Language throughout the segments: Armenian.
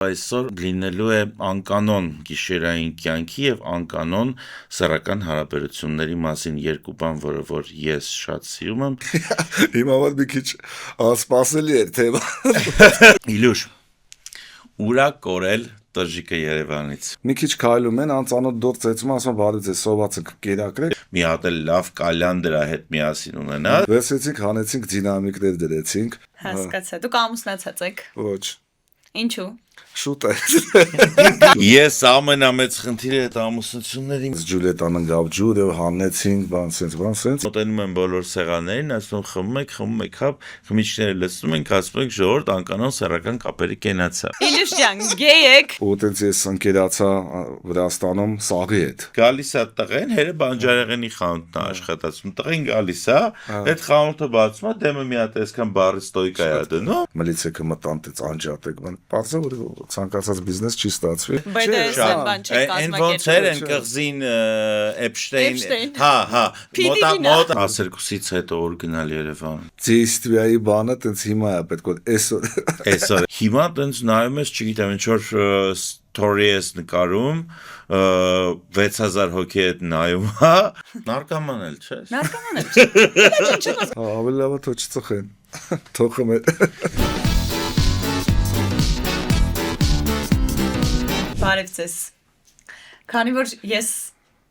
Այսօր լինելու է անկանոն գիշերային կյանքի եւ անկանոն սեռական հարաբերությունների մասին երկու բան, որը որ ես շատ սիրում եմ։ Հիմա որ մի քիչ անսպասելի էր թեման։ Իլյուշ, ուրա կորել տժիկը Երևանից։ Մի քիչ քայլում են, անծանոթ դուրս ծեծում, ասում բարի ձեզ, սոված եք կերակրեք։ Մի հատ էլ լավ կալյան դրա հետ միասին ունենալ։ Վերցեցինք, հանեցինք, դինամիկներ դրեցինք։ Հասկացա, դուք ամուսնացած եք։ Ոչ։ Ինչու։ Շուտ է։ Ես ամենամեծ խնդիրը այդ ամուսնություններին Ջուլիետան ընկավ ջուրը, հանեցինք, բան սենց։ մոտենում են բոլոր սեղաններին, ասում խմում եք, հապ, խմիչքները լցնում ենք, ասում ենք ժողովուրդ անկանոն սեռական կապերի կենացա։ Իլյուշ ջան, գեյ եք։ Ու տենց ես ընկերացա Վրաստանում սաղի հետ։ Գալիս է տղեն, հերը բանջարեղենի խանութն է աշխատացում, տղեն գալիս է, այդ խանութը բացում է, դեմը մի հատ այսքան բարի ստոյկա է դնում։ Մլիցեքը մտան տենց անջատեք, բան։ Պարզը որ ցանկացած բիզնես չի ստացվի։ Բայց այս բան չի Այն ոնց էր են կղզին Էփշտեյն, հա, մոտ 12-ից հետո որ գնալ Երևան։ Ձեստվիայի բանը տենց հիմա է պետք որ Այսօր հիմա տենց նայում ես, չգիտեմ, ինչ որ story ես նկարում 6000 հոգի հետ նայում, հա, նարկաման էլ չես։ Նարկաման էլ։ Ավելի լավ է թող չծխեն։ Թողում է։ Բարև ձեզ։ Քանի որ ես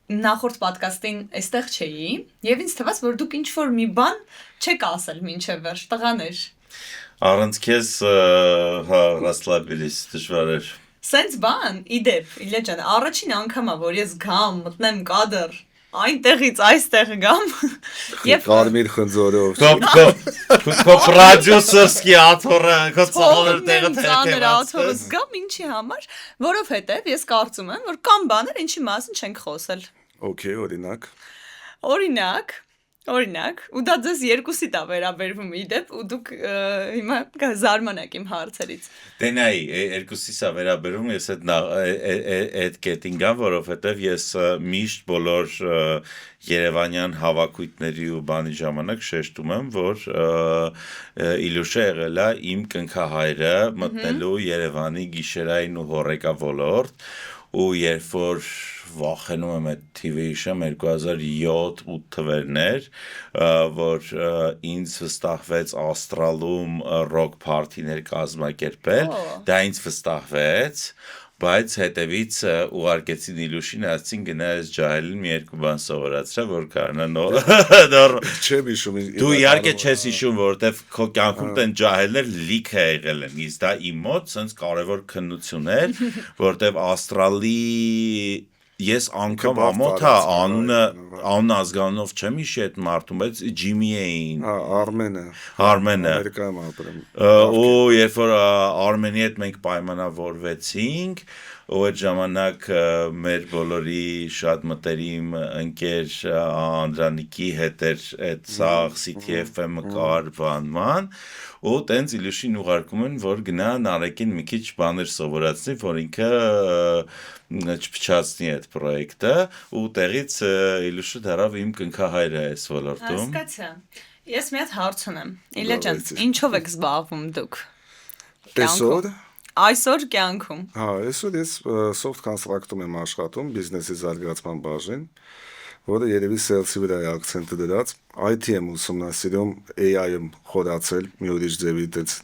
նախորդ պոդքասթին այստեղ չէի, եւ ինձ թվաց, որ դուք ինչ-որ մի բան չեք ասել մինչև վերջ, տղաներ։ Առանց քեզ հա ռասլաբիլիս դժվար էր։ Սենց բան, իդեպ, Իլյա ջան, առաջին անգամա, որ ես գամ, մտնեմ կադր, այնտեղից այստեղ գամ, եւ Կարմիր խնձորով։ Քո պրոդյուսերսկի աթոռը, քո ծաղր տեղը թերքել աթոռս գամ ինչի համար, որովհետեւ ես կարծում եմ, որ կան բաներ, ինչի մասին չենք խոսել։ Okay, օրինակ։ Օրինակ, ու դա ձեզ երկուսիդ է վերաբերվում իդեպ, ու դուք հիմա զարմանաք իմ հարցերից։ Դե նայ, երկուսիս է վերաբերում, ես այդ կետին գամ, որովհետև ես միշտ բոլոր երևանյան հավաքույթների ու բանի ժամանակ շեշտում եմ, որ Իլյուշը եղել է իմ կնքահայրը մտնելու Երևանի գիշերային ու հոռեկա ոլորտ, ու երբ որ վախենում եմ այդ TV-ի շեմ 2007-8 թվերներ, որ ինձ վստահվեց Աստրալում ռոք փարթիներ կազմակերպել, դա ինձ վստահվեց, բայց հետևից ուղարկեցին Իլյուշին, ասեցին գնա այս ջահելին մի երկու բան սովորացրա, որ կարողանա նոր Չեմ հիշում։ Դու իհարկե չես հիշում, որովհետև քո կյանքում տեն ջահելներ լիքը եղել են, իսկ դա իմ մոտ սենց կարևոր քննություն էր, որովհետև Աստրալի ես անգամ ամոթ անունը ազգանունով չեմ հիշի այդ մարդում, բայց Ջիմի էին։ Արմենը։ Ամերիկայում ապրում։ Ու երբ որ Արմենի հետ մենք պայմանավորվեցինք, ու այդ ժամանակ մեր բոլորի շատ մտերիմ ընկեր Անդրանիկի հետ էր այդ սաղ CTFM կար բանման, ու տենց Իլյուշին ուղարկում են, որ գնա Նարեկին մի քիչ բաներ սովորացնի, որ ինքը չփչացնի այդ պրոյեկտը, ու տեղից Իլյուշը դարավ իմ կնքահայրը այս ոլորտում։ Հասկացա։ Ես մի հատ հարց ունեմ։ Իլյա ջան, ինչով եք զբաղվում դուք։ Այսօր կյանքում։ Հա, այսօր ես soft construct-ում եմ աշխատում, բիզնեսի զարգացման բաժին, որը երևի sales-ի վրա է акցենտը դրած, IT եմ ուսումնասիրում, AI-ում խորացել, մի ուրիշ ձևի տենց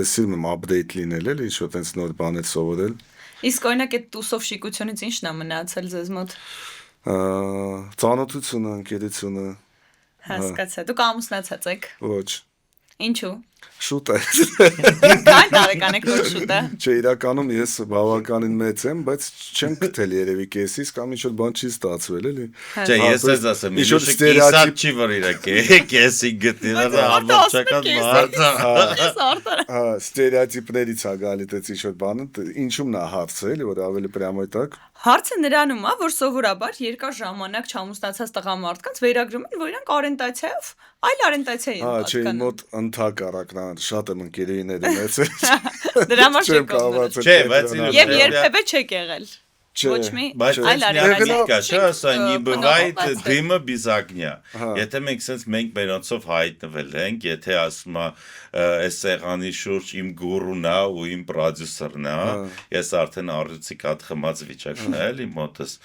ես սիրում եմ update լինել, էլի ինչ-որ տենց նոր բաներ սովորել։ Իսկ օրինակ այդ տուսով շիկությունից ի՞նչն է մնացել ձեզ մոտ։ Ծանոթությունը, ընկերությունը։ Հասկացա, դուք ամուսնացած եք։ Ոչ։ Ինչու։ Շուտ է։ Քանի տարեկան եք որ շուտ է։ Չէ, իրականում ես բավականին մեծ եմ, բայց չեմ գտել երևի կեսից կամ ինչ-որ բան չի ստացվել, էլի։ Չէ, ես ես ասեմ, Իլյուշը կիսատ չի որ իրա կեսի գտնի, դա ամբողջական մարդ։ Հա, ստերեոտիպներից է գալի դա ինչ-որ բանը, ինչու՞մն է հարցը, էլի, որ ավելի պրյամոյ տակ։ Հարցը նրանում է, որ սովորաբար երկար ժամանակ չամուսնացած տղամարդկանց վերագրում են, որ իրանք օրենտացիայով այլ օրենտացիա են պատկանում։ Հա, չէ, մոտ ընդհակառակն շատ եմ ընկերուհիների մեծ։ Դրա համար չեք կողմել։ Չէ, բայց Եվ երբևէ չեք եղել։ Ոչ մի Բայց այլ եղել կա, չէ՞, արարած ասա, не бывает дыма без огня։ Եթե մենք sense մենք մերոնցով հայտնվել ենք, եթե ասում է այս սեղանի շուրջ իմ գուրուն է ու իմ պրոդյուսերն է, ես արդեն առիցի կատ խմած վիճակն է, էլի մոտս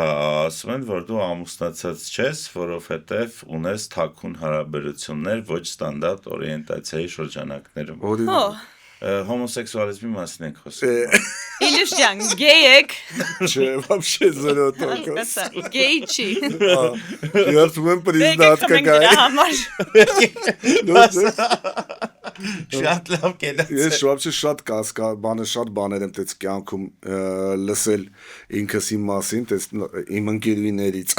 ասում են, որ դու ամուսնացած չես, որովհետև ունես թաքուն հարաբերություններ ոչ ստանդարտ օրիենտացիայի շրջանակներում։ Հոմոսեքսուալիզմի մասին ենք խոսում։ Իլյուշ ջան, գեյ եք։ Չէ, вообще 0%։ Գեյ չի։ Երբ ում признать какая։ Շատ լավ կենաց։ Ես вообще շատ շատ բաներ եմ տես կյանքում լսել ինքս իմ մասին, տես իմ ընկերուհիներից։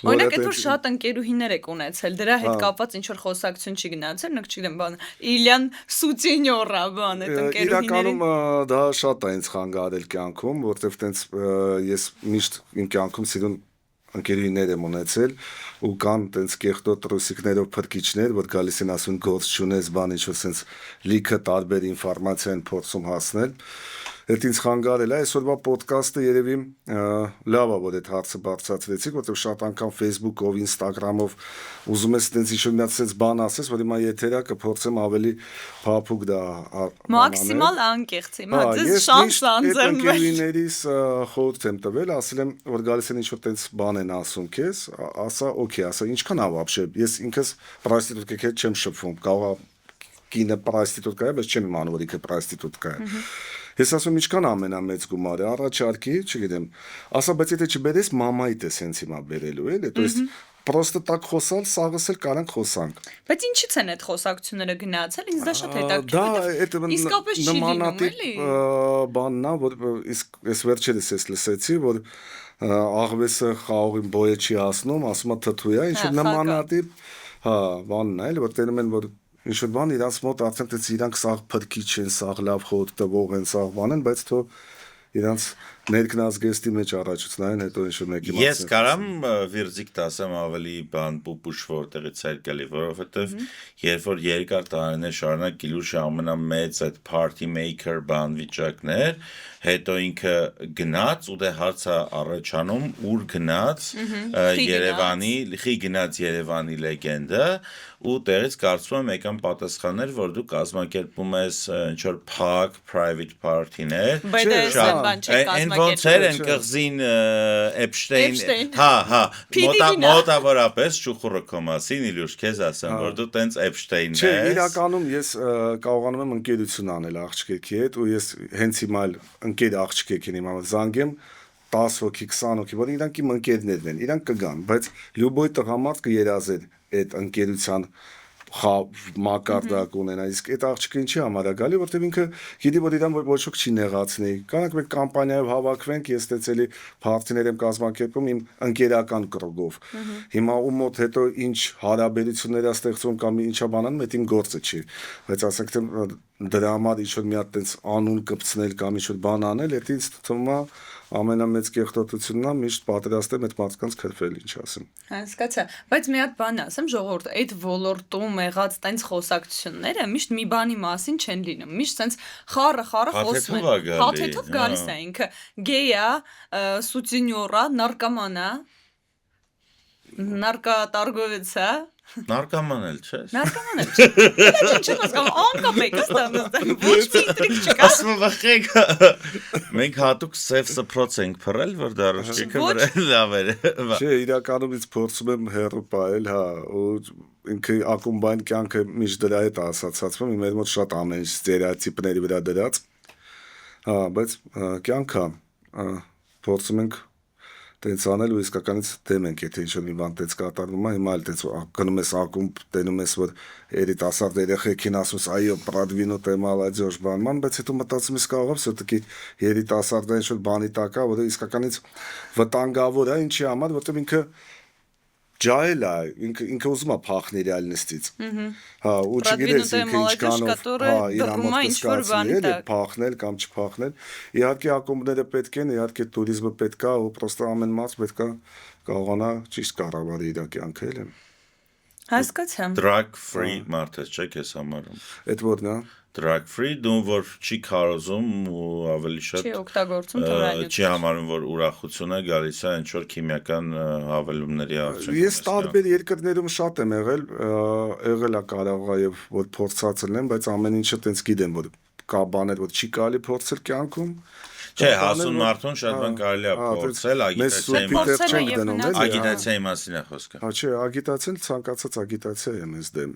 Օրինակ այդ որ շատ ընկերուհիներ եք ունեցել, դրա հետ կապված ինչ որ խոսակցություն չի գնացել, նույնիսկ չգիտեմ, բան Իլյան Սուտինյորա բան այդ ընկերուհիների։ Իրականում դա շատ է ինձ խանգարել կյանքում, որտեվ տենց ես միշտ իմ կյանքում սիրուն ընկերուհիներ եմ ունեցել ու կան տենց կեղտոտ ռուսիկներով փրկիչներ, որ գալիս են ասում գործ չունես, բան ինչ-որ սենց լիքը տարբեր ինֆորմացիա են փորձում հասնել։ Այդ ինձ խանգարել է, այսօրվա ոդկասթը երևի լավ է, որ այդ հարցը բարձրացրեցիք, որտեղ շատ անգամ Facebook-ով, Instagram-ով ուզում ես տենց ինչ-որ մի հատ սենց բան ասես, որ հիմա եթերա կփորձեմ ավելի փափուկ դա մաքսիմալ անկեղծ հիմա դες շանս անձեմ։ Ընկերուհիներիս խորհուրդ եմ տվել, ասել եմ, որ գալիս են ինչ-որ տենց բան են ասում քեզ, ասա, օքեյ, ասա, ինչքան է вообще, ես ինքս պրոստիտուտկա հետ չեմ շփվում, կարող է կինը պրոստիտուտկա է, բայց չեմ իմանում, որ ինքը պրոստիտուտկա է։ Ես ասում ինչքան ամենամեծ գումարը, առաջարկի, չգիտեմ, ասա, բայց եթե չբերես, մամայիդ ես հենց հիմա բերելու, էլի, то есть просто так խոսալ, սաղս էլ կարանք խոսանք։ Բայց ինչից են այդ խոսակցությունները գնացել, ինձ դա շատ հետաքրքիր է։ Իսկապես չի լինում, էլի։ Բանն է, որ իսկ ես վերջերս ես լսեցի, որ աղվեսը խաղողին բոյը չի ասնում, ասում է թթու է, ինչ որ նմանատիպ, բանն է, էլի, որ տենում են, որ ինչ-որ բան իրանց մոտ արդեն տենց իրանք սաղ փրկիչ են, սաղ լավ խորտ տվող են, սաղ բան են, բայց թո իրանց ներքնազգեստի մեջ առաջուցնային հետո ինչ-որ մեկի մասը։ Ես կարամ վիրձիկ ասեմ ավելի բան պուպուշ որտեղից էր գալի, որովհետև երբ որ երկար տարիներ շարունակ Իլյուշը ամենամեծ այդ party maker բան վիճակներ, հետո ինքը գնաց ու դե հարցը առաջանում ուր գնաց Երևանի, խի գնաց Երևանի լեգենդը ու տեղից կարծում եմ եկան պատասխաններ, որ դու կազմակերպում ես ինչ-որ փակ private party-ներ։ Բայց այն ոնց էր են կղզին Էփշտեյն, հա, մոտավորապես շուխուրը քո մասին Իլյուշ քեզ ասեմ, որ դու տենց Էփշտեյնն ես։ Չէ, իրականում ես կարողանում եմ ընկերություն անել աղջկեքի հետ ու ես հենց հիմա ընկեր աղջկեքին իմ զանգեմ 10 հոգի, 20 հոգի, որ իրանք իմ ընկերներն են, իրանք կգան, բայց լյուբոյ տղամարդ կերազեր այդ ընկերության մակարդակ ունենա, իսկ այդ աղջիկը ինչի համար է գալի, որտեղ ինքը գիտի, որ իրան ոչ ոք չի նեղացնի։ Կանանք մենք կամպանիայով հավաքվենք, ես ստեցելի փարթիներ եմ կազմակերպում իմ ընկերական կրոգով։ Հիմա ու մոտ հետո ինչ հարաբերություններ է ստեղծում կամ ինչա բանան, այդ իմ գործը չի։ Բայց ասենք թե դրա համար ինչ-որ մի հատ տենց անուն կպցնել կամ ինչ-որ բան անել, դա ինձ թվում է ամենամեծ կեղտոտությունն է միշտ պատրաստեմ այդ մարդկանց քրֆել, ինչ ասեմ։ Հասկացա, բայց մի հատ բան ասեմ, ժողովուրդ, այդ ոլորտում եղած տենց խոսակցությունները միշտ մի բանի մասին չեն լինում։ Միշտ տենց խառը խոսում են։ Հաթեթով գալիս է ինքը գեյ է, սուտինյորա, նարկոման է, նարկոտարգովец է։ Նարկոման էլ չէ։ Նարկոման էլ չէ։ Դա չեմ հասկանում, անկապ եք ստանում, ոչ մի տրիկ չկա։ Ասում եք, մենք հատուկ սև սփռոց ենք փռել, որ դարաշիկը վրա լավ էր։ Չէ, իրականում ինձ փորձում եմ հեռու պահել, հա, ու ինքը ակումբային կյանքը միշտ դրա հետ ասացածվում, իմ մոտ շատ ամեն ինչ ստերեոտիպների վրա դրած։ Հա, բայց կյանքը փորձում ենք տենց անել ու իսկականից դեմ ենք, եթե ինչ-որ մի բան տենց կատարվում է, հիմա էլ տենց գնում ես ակումբ, տենում ես, որ երիտասարդ երեխեքին ասում ես, այո, պրադվինո թե մալադյոժ բանման, բայց հետո մտածում ես կարող է все-таки երիտասարդը ինչ-որ բանի տակ է, որը իսկականից վտանգավոր է, ինչի համար, որտեղ ինքը ջահել է, ինքը ուզում է փախնել ռեալնստից։ Հա, ու չգիտես ինքը ինչքանով, հա, իր մոտ կսկացնի, էլի փախնել կամ չփախնել։ Իհարկե ակումբները պետք են, իհարկե տուրիզմը պետք է, ու պրոստը ամեն մարդ պետք է կարողանա ճիշտ կառավարի իր կյանքը, էլի։ Հասկացա։ Drug free մարդ ես, չէ՞ քեզ համարում։ Այդ որն է։ Drug free դու որ չի քարոզում ու ավելի շատ Չի օգտագործում թմրանյութ։ չի համարում որ ուրախություն է գալիս է ինչ որ քիմիական հավելումների արդյունքում։ Ես տարբեր երկրներում շատ եմ եղել է կարողա եւ որ փորձած լինեմ, բայց ամեն ինչը տենց գիտեմ որ կա բաներ որ չի կարելի փորձել կյանքում։ Չէ, հասուն մարդուն շատ բան կարելի է փորձել, ագիտացիայի մասին է խոսքը։ Հա, չէ, ագիտացիան ցանկացած ագիտացիա է մեզ դեմ։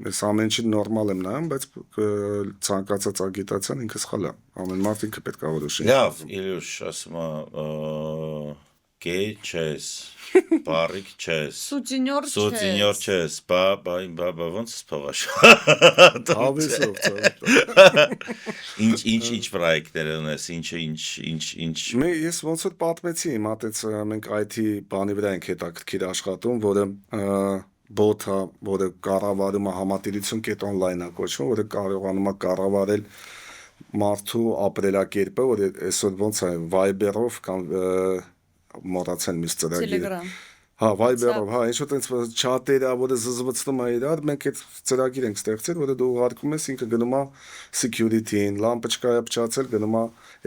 Ես ամեն ինչ նորմալ եմ նայում, բայց ցանկացած ագիտացիան ինքը սխալ է։ Ամեն մարդ ինքը պետք է որոշի։ Լավ, Իլյուշ, ասում է գեյ չես, բարիկ չես, սուտինյոր չես, բա ոնց սփողաշ։ Հավեսով Ինչ պրոյեկտներ ունես, ինչ Ես ոնց որ պատմեցի, իմ հատեց մենք IT բանի վրա ենք հետաքրքիր աշխատում, որը բոթա, որը կառավարում է համատիրություն կետ on-line է կոչվում, որը կարողանում է կառավարել մարդու ապրելակերպը, որը այսօր ոնց է Viber-ով կամ մոռացան մյուս ծրագիրը։ Հա, Viber-ով, հա, ինչ որ տենց չաթերը, որը զզվցնում է իրար, մենք այդ ծրագիր ենք ստեղծել, որը դու ուղարկում ես, ինքը գնում է security-ին, լամպոչկայը փչացել, գնում է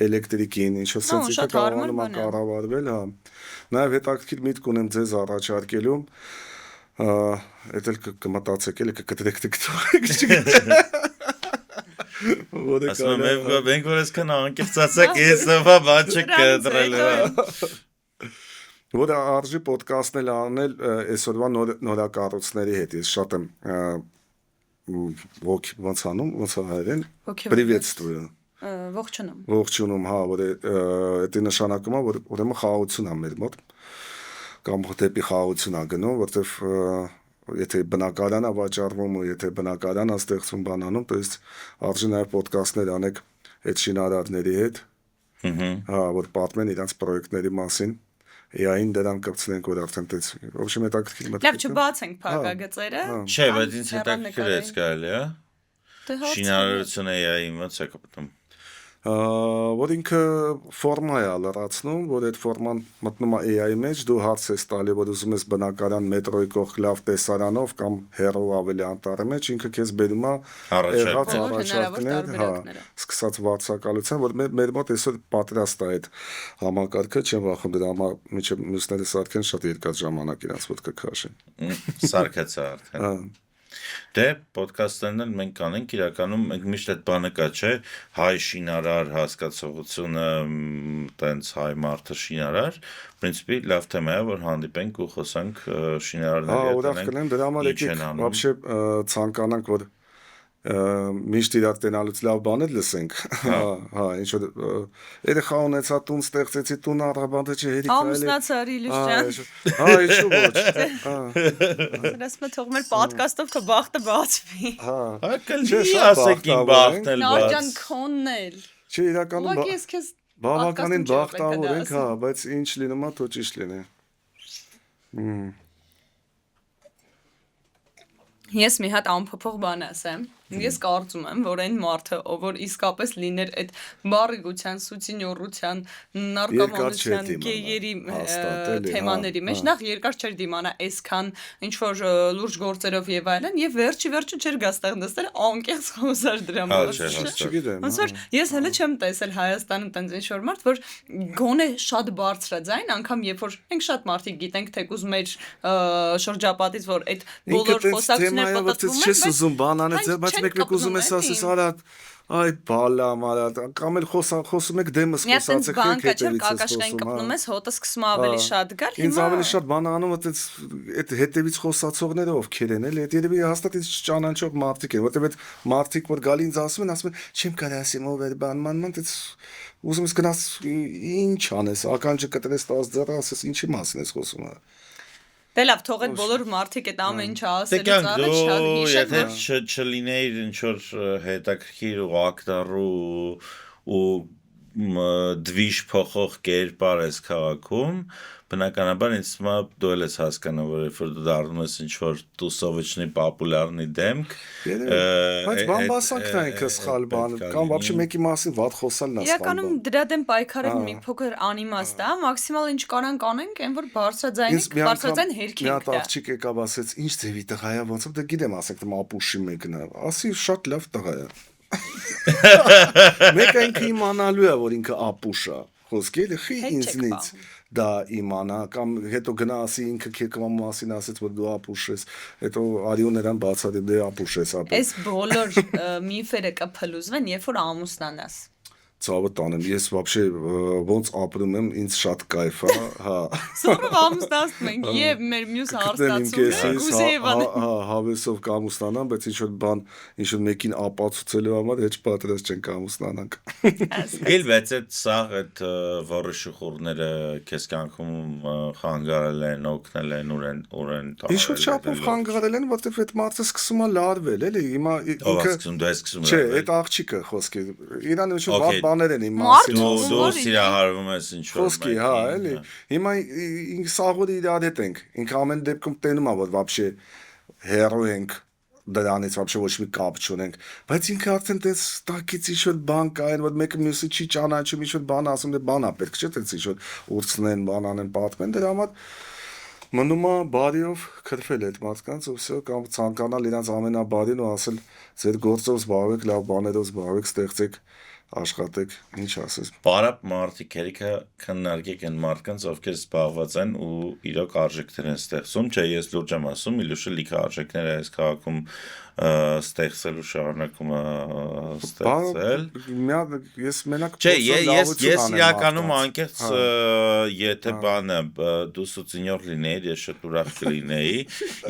էլեկտրիկին, ինչ որ sense ինքը կարողանում է կառավարվել, հա։ Նաև հետաքրքիր միտք ունեմ ձեզ առաջարկելու Էդ էլ կմտածեք, էլի կկտրեք TikTok-ը, չգիտեմ։ Ասում եմ, մենք որ այսքան անկեղծացակ, ես նվա բան չկտրել։ Որը արժի պոդքասթներ անել այսօրվա նորակառույցների հետ, ես շատ եմ ոնց անում, ոնց հայերեն, приветствую։ Ողջունում, հա, որ դա նշանակում է, որ ուրեմն խաղաղություն է մեր մոտ։ Կամ դեպի խաղաղություն է գնում, որտեվ եթե բնակարան է վաճառվում ու եթե բնակարան է ստեղծում բանանում, то есть արժի նաև ոդկասթներ անեք այդ շինարարների հետ, հա, որ պատմեն իրանց պրոյեկտների մասին, այն դրան կպցնենք, որ արդեն տենց, в общем, հետաքրքիր մտքեր։ Լավ, չբացենք փակագծերը։ Չէ, բայց ինձ հետաքրքիր է կարելի, հա։ Շինարարությունը AI-ին ո՞նց է կապտում։ Որ ինքը ֆորմա է լրացնում, որ այդ ֆորման մտնում է AI մեջ, դու հարց ես տալի, որ ուզում ես բնակարան մետրոյի կողք լավ տեսարանով կամ հեռու ավելի անտառի մեջ, ինքը քեզ բերում է առաջարկներ, հա, սկսած վարձակալության, որ մեր մոտ այսօր պատրաստ է այդ համակարգը, չեմ վախում դրա համար մինչև մյուսները սարքեն շատ երկար ժամանակ իրանց մոտ կքաշեն։ Սարքեցա արդեն։ Դե ոդկասթներն մենք կանենք իրականում մենք միշտ այդ բանը կա չէ հայ շինարար հասկացողությունը տենց հայ մարդը շինարար принципе լավ թեմա է որ հանդիպենք ու խոսանք շինարարների հետ ուրախ կլինեմ դրա համար եկեք вообще ցանկանանք որ միշտ իրար տենալուց լավ բաներ լսենք հա ինչ որ երեխա ունեցա տուն ստեղծեցի տուն առաբանտը չհերիք ամուսնացար Իլյուշյան հա ինչու ոչ Դրասմը թող մեր պոդքասթով քո բախտը բացվի հա կլինի ասեք իմ բախտն էլ բաց Նորջան քոննել չէ իրականում ես քեզ բավականին բախտավոր ենք հա բայց ինչ լինում է թո ճիշտ լինի Ես մի հատ անփոփոխ բան ասեմ Ես կարծում եմ, որ այն մարդը, ով որ իսկապես լիներ այդ բարիգության, սուտինյորության, նարկոմանության, գեյերի թեմաների մեջ, նախ երկար չէր դիմանա այսքան ինչ որ լուրջ գործերով եւ այլն, եւ վերջի չէր գա ստեղ նստել անկեղծ խոսար դրա մասին։ Չգիտեմ։ Ոնց որ ես հələ չեմ տեսել Հայաստանում տենց ինչ որ մարդ, որ գոնե շատ բարձրաձայն, անգամ երբ որ մենք շատ մարդիկ գիտենք, թեկուզ մեր շրջապատից, որ այդ բոլոր խոսակցությունները պատտվում են, մեկ ուզում ես ասես արա այ բալա մարա կամ էլ խոսում եք դեմս խոսացեք հետևից կակաշկային կպնում ես հոտը սկսում ավելի շատ գալ հիմա ինձ ավելի շատ բան անում այդպես այդ հետևից խոսացողները ովքեր են էլի այդ երևի հաստատ ինձ ճանաչող մարդիկ են որտեվ այդ մարդիկ որ գալի ինձ ասում են չեմ կարա ասեմ ով է բանման այդպես ուզում ես գնաս ինչ անես ականջը կտրես 10 ձեռ ասես ինչի մասին ես խոսում Դե լավ, թող այդ բոլոր մարդիկ այդ ամեն ինչը ասելուց առաջ շատ հիշեն եթե չլիներ ինչ որ հետաքրքիր ու ակտառու ու դվիժ փոխող կերպար ես քաղաքում, բնականաբար ինձ թվում է դու էլ ես հասկանում, որ երբ որ դու դառնում ես ինչ-որ տուսովիչնի պոպուլյարնի դեմք, բայց բամբասանքն է ինքը սխալ բան, կամ вообще մեկի մասին վատ խոսալն է սխալ բան։ Իրականում դրա դեմ պայքարել մի փոքր անիմաստ է, մաքսիմալ ինչ կարանք անենք, այն որ բարձրաձայն հերքենք դա։ Մի հատ աղջիկ եկավ ասեց, ինչ ձևի տղա է, ոնց որ դե գիտեմ, ասենք դե ապուշի մեկն է, ասի շատ լավ տղա է։ Մեկը ինքը իմանալու է, որ ինքը ապուշ է, խոսքի էլի խի ինձնից դա իմանա, կամ հետո գնա ասի ինքը քեքվամ մասին ասեց, որ դու ապուշ ես, հետո արիու նրան բացատրի դե ապուշ ես ապուշ։ Այս բոլոր միֆերը կփլուզվեն, երբ որ ամուսնանաս։ Ցավը տանեմ, ես вообще ոնց ապրում եմ, ինձ շատ կայֆ է, հա։ Սովորով ամուսնացնում ենք եւ մեր մյուս հարստացումը գուզեվան։ Հավեսով կամուսնանամ, բայց ինչ-որ բան, ինչ-որ մեկին ապացուցելու համար հեչ պատրաստ չենք ամուսնանանք։ Էլ բայց այդ սաղ այդ որը շուխուրները քեզ կյանքում խանգարել են, օգնել են, ուրեն տալ։ Ինչ-որ չափով խանգարել են, որտեվ այդ մարդը սկսում է լարվել, էլի, հիմա ինքը սկսում դու ես սկսում։ Չէ, այդ աղջիկը խոսքի, իրան ինչ-որ վատ բաներ են իմ մասին։ Դու սիրահարվում ես ինչ-որ։ Խոսքի, հա, էլի։ Հիմա ինքը սաղորը իրար հետ ենք։ Ինքը ամեն դեպքում տենում է, որ вообще հերո ենք դրանից вообще ոչ մի կապ չունենք, բայց ինքը արդեն տես տակից ինչ-որ բան կա, որ մեկը մյուսը չի ճանաչում, ինչ-որ բան ասում, դե բան է պետք, չէ՞ տես ինչ-որ ուրցնեն, բան անեն, պատմեն, դրա համար մնում է բարիով քրֆել այդ մարդկանց ու վсё կամ ցանկանալ իրանց ամենաբարին ու ասել ձեր գործով զբաղվեք, լավ բաներով զբաղվեք, ստեղծեք, աշխատեք, ինչ ասես։ Բարապ մարդիկ երիքը քննարկեք են մարդկանց, ովքեր զբաղված են ու իրոք արժեքներ են ստեղծում, չէ, ես լուրջ եմ ասում, իլուշը լիքը արժեքներ է այս քաղաքում ստեղծելու շարունակումը ստեղծել։ Ես մենակ Չէ, ես իրականում անկեղծ եթե բանը դու սուցինյոր լինեիր, ես շատ ուրախ կլինեի։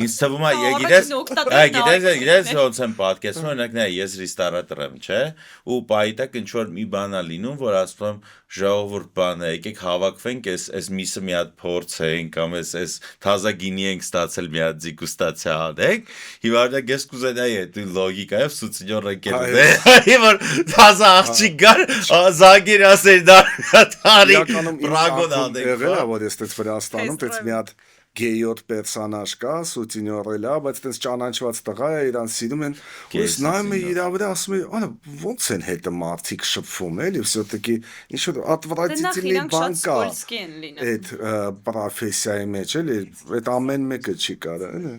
Ինձ թվում է, գիտես ոնց եմ պատկերացնում, օրինակ նայ ես ռեստորատոր եմ, չէ՞, ու պայտակ ինչ որ մի բան է լինում, որ ասում եմ ժողովուրդ բան է, եկեք հավաքվենք, այս միսը մի հատ փորձենք, կամ այս թազա գինի ենք ստացել մի հատ դիգուստացիա անենք։ Հիմա ես կուզենայի այդ լոգիկայով սուցինյորը կերել։ Որ թազա աղջիկ գար, զանգիր ասեր դա տարի բրագոն անենք։ Եղել է, որ ես տես Վրաստանում տես մի հատ գեյոտ պերսոնաժ կա, սուտինյորել է, բայց տես ճանաչված տղա է, իրան սիրում են, ու ես նայում եմ իրա վրա, ասում եմ, անա ոնց են հետը մարդիկ շփվում, էլի, всё-таки ինչ-որ отвратительный բան կա այդ պրոֆեսիայի մեջ, էլի, այդ ամեն մեկը չի կարա, էլի։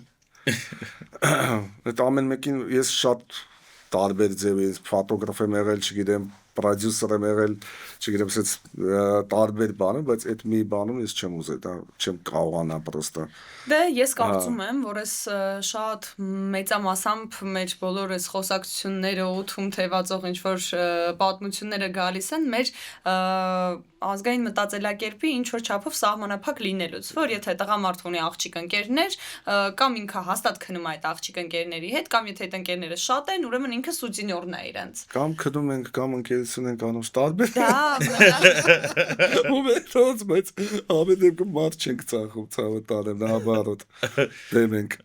Այդ ամեն մեկին ես շատ տարբեր ձև ես ֆոտոգրաֆ եմ եղել, չգիտեմ, պրոդյուսեր եմ եղել, չգիտեմ, ասես տարբեր բաներ, բայց այդ մի բանում ես չեմ ուզել, դա չեմ կարողանա պրոստը։ Դե ես կարծում եմ, որ այս շատ մեծամասամբ մեր բոլոր այս խոսակցությունները ու թում թևածող ինչ որ պատմությունները գալիս են մեր ազգային մտածելակերպի ինչ որ չափով սահմանափակ լինելուց, որ եթե տղամարդ ունի աղջիկ ընկերներ, կամ ինքը հաստատ քնում է այդ աղջիկ ընկերների հետ, կամ եթե այդ ընկերները շատ են, ուրեմն ինքը սուտինյորն է իրենց։ Կամ քնում ենք, կամ ընկերություն ենք անում, տարբեր։ Դա ու մեծ, բայց ամեն դեպքում մարդ չենք ծախում, ցավը տանեմ, նահաբարոտ։ Դեմ ենք։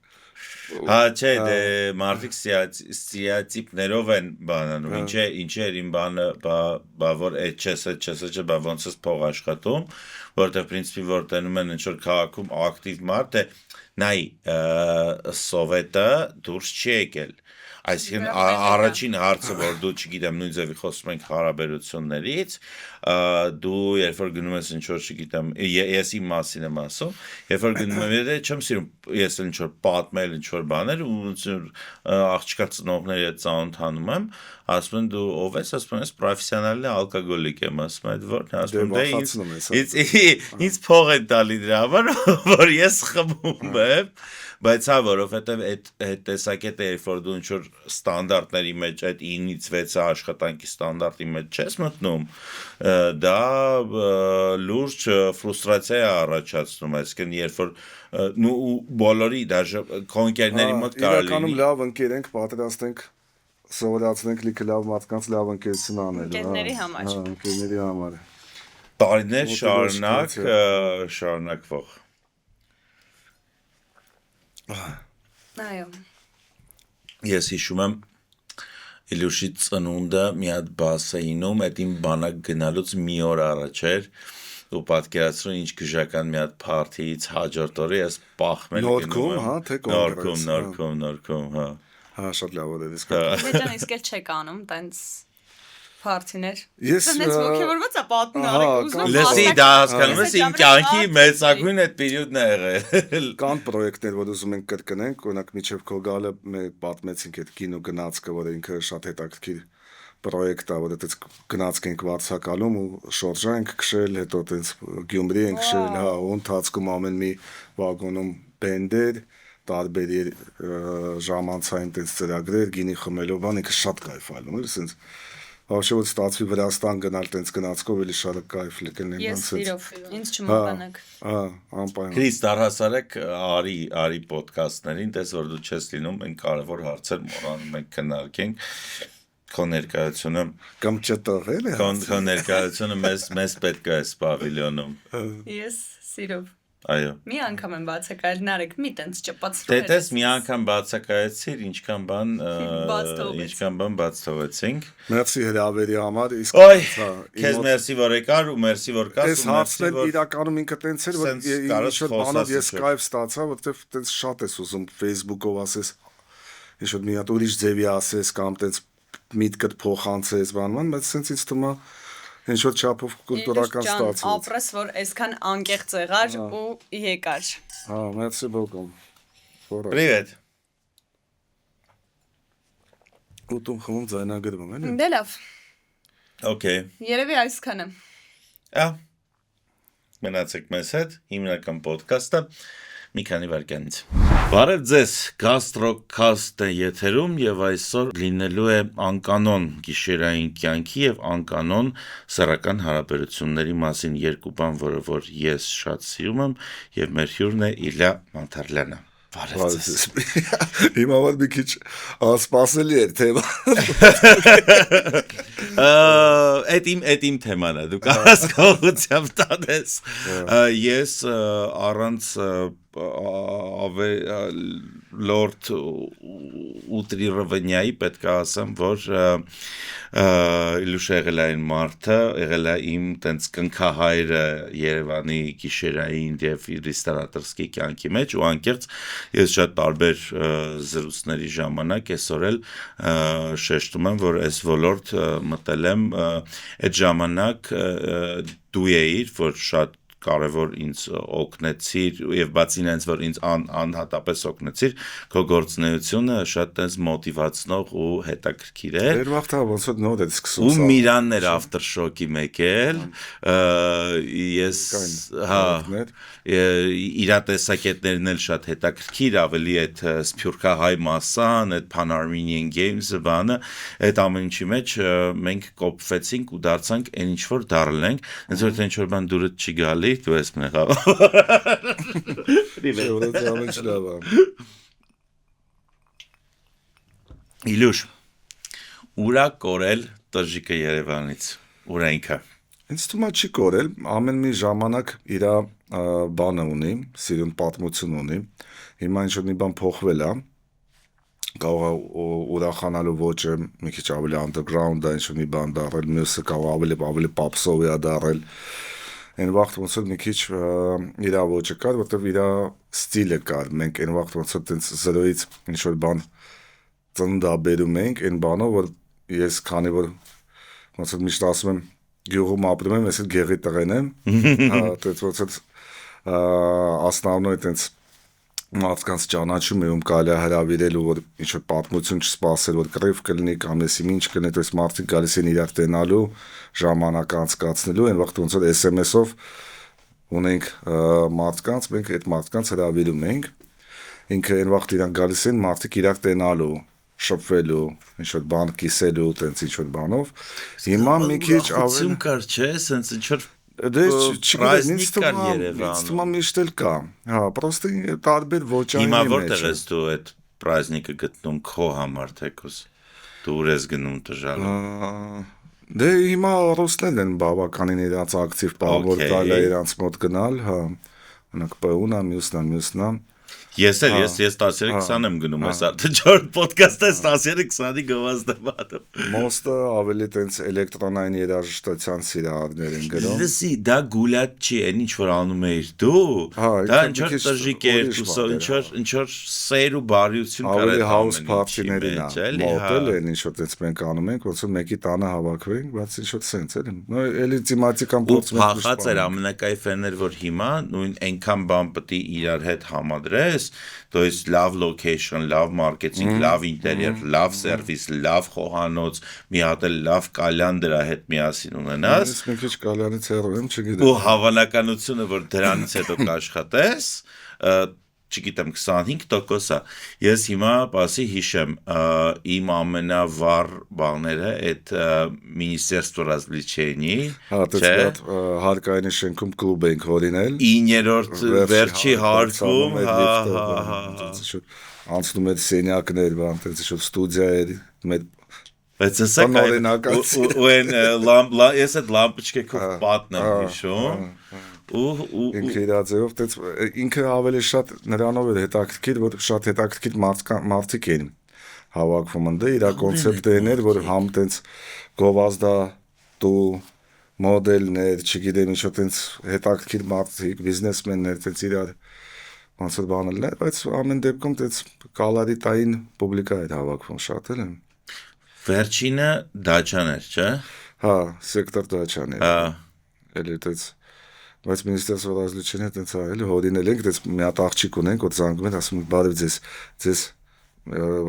Հա, չէ, դե մարդիկ ստերեոտիպներով են բանանում, ինչ է իմ բանը, բա որ այդ չես, բա ոնց ես փող աշխատում, որտեղ պրինցիպի որ տենում են ինչ-որ քաղաքում ակտիվ մարդ է, նայ սովետը դուրս չի եկել։ Այսինքն առաջին հարցը, որ դու չգիտեմ նույն ձևի խոսում ենք հարաբերություններից, դու երբ որ գնում ես ինչ-որ չգիտեմ, ես իմ մասին եմ ասում, երբ որ գնում եմ, չեմ սիրում ես ինչ-որ պատմել ինչ-որ բաներ ու աղջկա ծնողների հետ ծանոթանում եմ, ասում են դու ով ես, ասում ես պրոֆեսիոնալ ալկոգոլիկ եմ, ասում այդ որն է, ասում դե ինձ փող են տալի դրա համար, որ ես խմում եմ, բայց հա որովհետև այդ տեսակետը երբ որ դու ինչ-որ ստանդարտների մեջ այդ 9-ից 6 աշխատանքի ստանդարտի մեջ չես մտնում, դա լուրջ ֆրուստրացիա է առաջացնում, այսինքն երբ որ բոլորի դաժե կոնկերների մոտ կարելի իրականում լավ ընկեր ենք, պատրաստ ենք սովորացնենք լիքը լավ մարդկանց լավ ընկերություն անելու, ընկերների համար։ հա, ընկերների համար։ տարիներ շարունակվող։ Այո։ Ես հիշում եմ Իլուշի ծնունդը մի հատ բասեինում այդ իմ բանակ գնալուց մի օր առաջ էր ու պատկերացրու ինչ գժական մի հատ փարթիից հաջորդ օրը ես պախմել Նորքում, հա, թե կոնգրես, նորքում, հա։ Հա, շատ լավ էր իսկ։ Դեջան իսկ էլ չեք անում տենց փարթիներ։ Ես Դրանց ողջավորված է պատմում Լսի, դա հասկանում ես իմ կյանքի մեծագույն այդ պերիոդն է եղել։ Կան պրոյեկտներ, որ ուզում ենք կրկնենք, օրինակ միջև քո գալը մենք պատմեցինք այդ կինո գնացքը, որ ինքը շատ հետաքրքիր պրոյեկտ է, որ այդպես գնացք ենք վարձակալում ու շորժա ենք քշել, հետո այդպես Գյումրի ենք քշել, հա, ու ընթացքում ամեն մի վագոնում բենդեր, տարբեր ժամանցային այդպես ծրագրեր, գինի խմելով, բան ինքը շատ կայֆալում էր, ասենց Вообще вот ստացվի Վրաստան գնալ տենց գնացքով էլի շատ կայֆ լեկել են Ես սիրով, ինձ չմոռանաք։ Հա, անպայման։ Քրիս դարհասարակ արի ոդքասթներին, տես որ դու չես լինում, մենք կարևոր հարցեր մոռանում ենք քննարկենք։ Քո ներկայությունը Կամ չտողել է։ քո ներկայությունը մեզ պետք է այս պավիլյոնում։ Ես սիրով։ Այո։ Մի անգամ եմ բացակայել, նարեկ մի տենց ճպացրու։ Դե տես մի անգամ բացակայեցիր, ինչքան բան բաց թողեցինք։ Մերսի հրավերի համար, իսկ Ոյ, քեզ մերսի որ եկար ու մերսի որ կաս Այս հարցն իրականում ինքը տենց էր, որ ինչ-որ բանով ես կայֆ ստացա, որտեվ տենց շատ ես ուզում Facebook-ով ասես, ինչ-որ մի հատ ուրիշ ձևի ասես կամ տենց միտքդ փոխանցես, բանման, բայց սենց ինձ թվում է ինչ-որ չափով կուլտուրական ստացվեց։ Ապրես, որ այսքան անկեղծ եղար ու եկար։ Հա, մերսի բոկում։ Привет։ Ուտում խմում ձայնագրվում էլի։ Դե լավ։ Okay։ Երևի այսքանը։ Մնացեք մեզ հետ, հիմնական ոդքասթը մի քանի վայրկյանից։ Բարև ձեզ, Gastrocast-ը եթերում եւ այսօր լինելու է անկանոն գիշերային կյանքի եւ անկանոն սեռական հարաբերությունների մասին երկու բան, որը որ ես շատ սիրում եմ եւ մեր հյուրն է Իլյա Մանթարլյանը։ Բարև ձեզ։ Հիմա որ մի քիչ անսպասելի էր թեմա։ Այդ իմ թեման է, դու կարաս կողությամբ տանես։ Ես առանց լորդ ուտրիրովնյայի պետք է ասեմ, որ Իլուշ եղել է այն մարդը, եղել է իմ տենց կնքահայրը Երևանի գիշերային եւ ռեստորատորսկի կյանքի մեջ ու անկեղծ ես շատ տարբեր զրույցների ժամանակ այսօր էլ շեշտում եմ, որ այս ոլորտ մտել եմ այդ ժամանակ դու էիր, որ շատ կարևոր ինձ օգնեցիր եւ բացի այնց որ ինձ անհատապես օգնեցիր քո գործունեությունը շատ տես մոտիվացնող ու հետաքրքիր է Երբախտա ոնց որ նոր է սկսում ու Միրանն էր aftershock-ի մեկ էլ ես հա իրատեսակետներն էլ շատ հետաքրքիր ավելի այդ սփյուռքահայ մասան այդ Pan-Armenian Games-ը բանը այդ ամեն ինչի մեջ մենք կոփվեցինք ու դարձանք այն ինչ որ դառել ենք այնց որ ինչ որ բան դուրս չի գալի դու ես մեղավ Իլուշ ուրա կորել տժիկը Երևանից ուրա ինքը Ինձ թվում է չի կորել ամեն մի ժամանակ իր բանը ունի սիրուն պատմություն ունի հիմա ինչ որ մի բան փոխվել է կարող է ուրախանալու ոճը մի քիչ ավելի underground է ինչ որ մի բան դառել մյուսը կարող ավելի պապսով է դառել Այն վաղ ոնց որ մի քիչ իր ոճը կար, որտեղ իր ստիլը կար։ Մենք այն վաղ ոնց որ տենց զրոյից ինչ որ բան ծննդաբերում ենք, այն բանով որ ես քանի որ ոնց որ միշտ ասում եմ գյուղում ապրում եմ, ես էլ գեղի տղեն եմ, այդպես ոնց որ основной տենց մարդկանց ճանաչում եմ կարելի է հրավիրել ու որ ինչ որ պատմություն չսպասել որ կռիվ կլինի կամ էսի ինչ կլինի դες մարդիկ գալիս են իրար տենալու ժամանակ անցկացնելու այն վաղ ոնց որ SMS-ով ունենք մարդկանց մենք այդ մարդկանց հրավիրում ենք ինքը այն վաղ իրան գալիս են մարդիկ իրար տենալու շփվելու ինչ որ բան կիսելու տենց ինչ որ բանով հիմա մի քիչ ավելի կար չէ սենց ինչ որ Դե չգիտեմ, ինձ թվում է միշտ էլ կա։ Հա, պրոստը տարբեր ոճային մեջ։ Հիմա որտեղ ես դու այդ празднիկը գտնում քո համար թեկուս։ Դու ուր ես գնում տժալու։ Դե հիմա ռուսներն են բավականին իրաց ակտիվ բավոր գալը իրանց մոտ գնալ, հա։ Օրինակ ՊՈ-ն է, մյուսն է։ Ես 13-20 եմ գնում ես արդեն 4 ոդկասթը 13-20-ի գովազդ եմ անում։ Մոստը ավելի տենց էլեկտրոնային երաժշտության սիրահարներ են գնում։ Լսի, դա գուլատ չի, այն ինչ որ անում էիր դու, դա ինչ որ տժժիկ էր, ինչ որ սեր ու բարյություն կար ավելի այդ house ամենի party-ներին մեջ, էլի, մոտել են ինչ որ տենց մենք անում ենք, ոնց որ մեկի տանը հավաքվենք, բայց ինչ որ սենց էլի։ Նո էլի թեմատիկան ու փախած էր ամենակայֆն էր որ հիմա նույն այնքան բան պետք է իրար հետ համադրես, то есть լավ location, լավ marketing, լավ ինտերիեր, լավ սերվիս, լավ խոհանոց, մի հատ էլ լավ կալյան դրա հետ միասին ունենաս։ Ես մի քիչ կալյանից հեռու եմ, չգիտեմ։ Ու հավանականությունը որ դրանից հետո կաշխատես, չգիտեմ 25% է։ Ես հիմա պասի հիշեմ, իմ ամենավառ բաները այդ Министерство развлечений, դες հարկայինի շենքում կլուբ ենք հորինել։ 9-րդ վերջի հարկում, անցնում էր սենյակներ, բան, տենց ինչ ստուդիա էր, մեծ բայց ասա ու այն ես այդ լամպոչկեքով պատն եմ հիշում։ ինքը իր ձևով տենց ինքը ավելի շատ նրանով էր հետաքրքիր, որ շատ հետաքրքիր մարդիկ էին հավաքվում ընդ իր կոնցեպտերն էր, որ համ տենց գովազդա դու մոդելներ, չգիտեմ ինչ որ տենց հետաքրքիր մարդիկ, բիզնեսմեններ տենց իրար ոնց որ բաներ, բայց ամեն դեպքում տենց կալարիտային պուբլիկա էր հավաքվում շատ էլ։ Վերջինը Դաչան էր, չէ՞։ Հա, սեկտոր Դաչան էր։ Հա։ Էլի տենց բայց Министерство развлечения տենց այլ հորինել ենք, տենց մի հատ աղջիկ ունենք, որ զանգում են, ասում են բարև ձեզ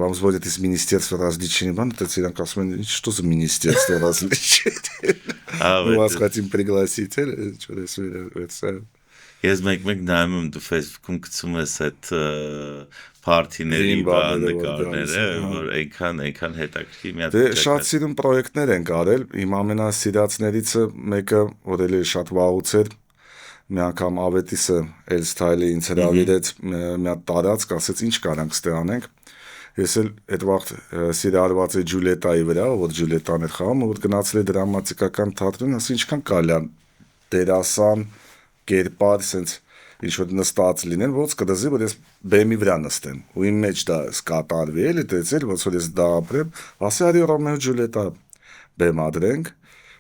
вам звонит из Министерства развлечений, бан, тец իրանք ասում են, что за Министерство развлечений։ Мы вас хотим пригласить, что-то Ես մեկ նայում եմ դու Facebook-ում գցում ես այդ party-ների նկարները, որ այնքան հետաքրքիր մի հատ։ Դե շատ սիրուն պրոյեկտներ են արել, իմ ամենասիրածներիցը մեկը, որ էլի շատ վաղուց էր, մի անգամ Ավետիսը L-Style-ը ինձ հրավիրեց մի հատ տարածք, ասեց ինչ կարանք ստե անենք։ Ես էլ այդ վաղ սիրահարված էի Ջուլիետայի վրա, որ Ջուլիետան էր խաղում, որ գնացել է դրամատիկական թատրոն, ասի ինչքան կալյան դերասան կերպար, սենց ինչ-որ նստած լինեն, ոնց կդզի, որ ես բեմի վրա նստեմ, ու իմ մեջ դա սկատարվի էլի, տեցել, ոնց որ ես դա ապրեմ, ասի արի Ռոմեո Ջուլիետա բեմ ադրենք,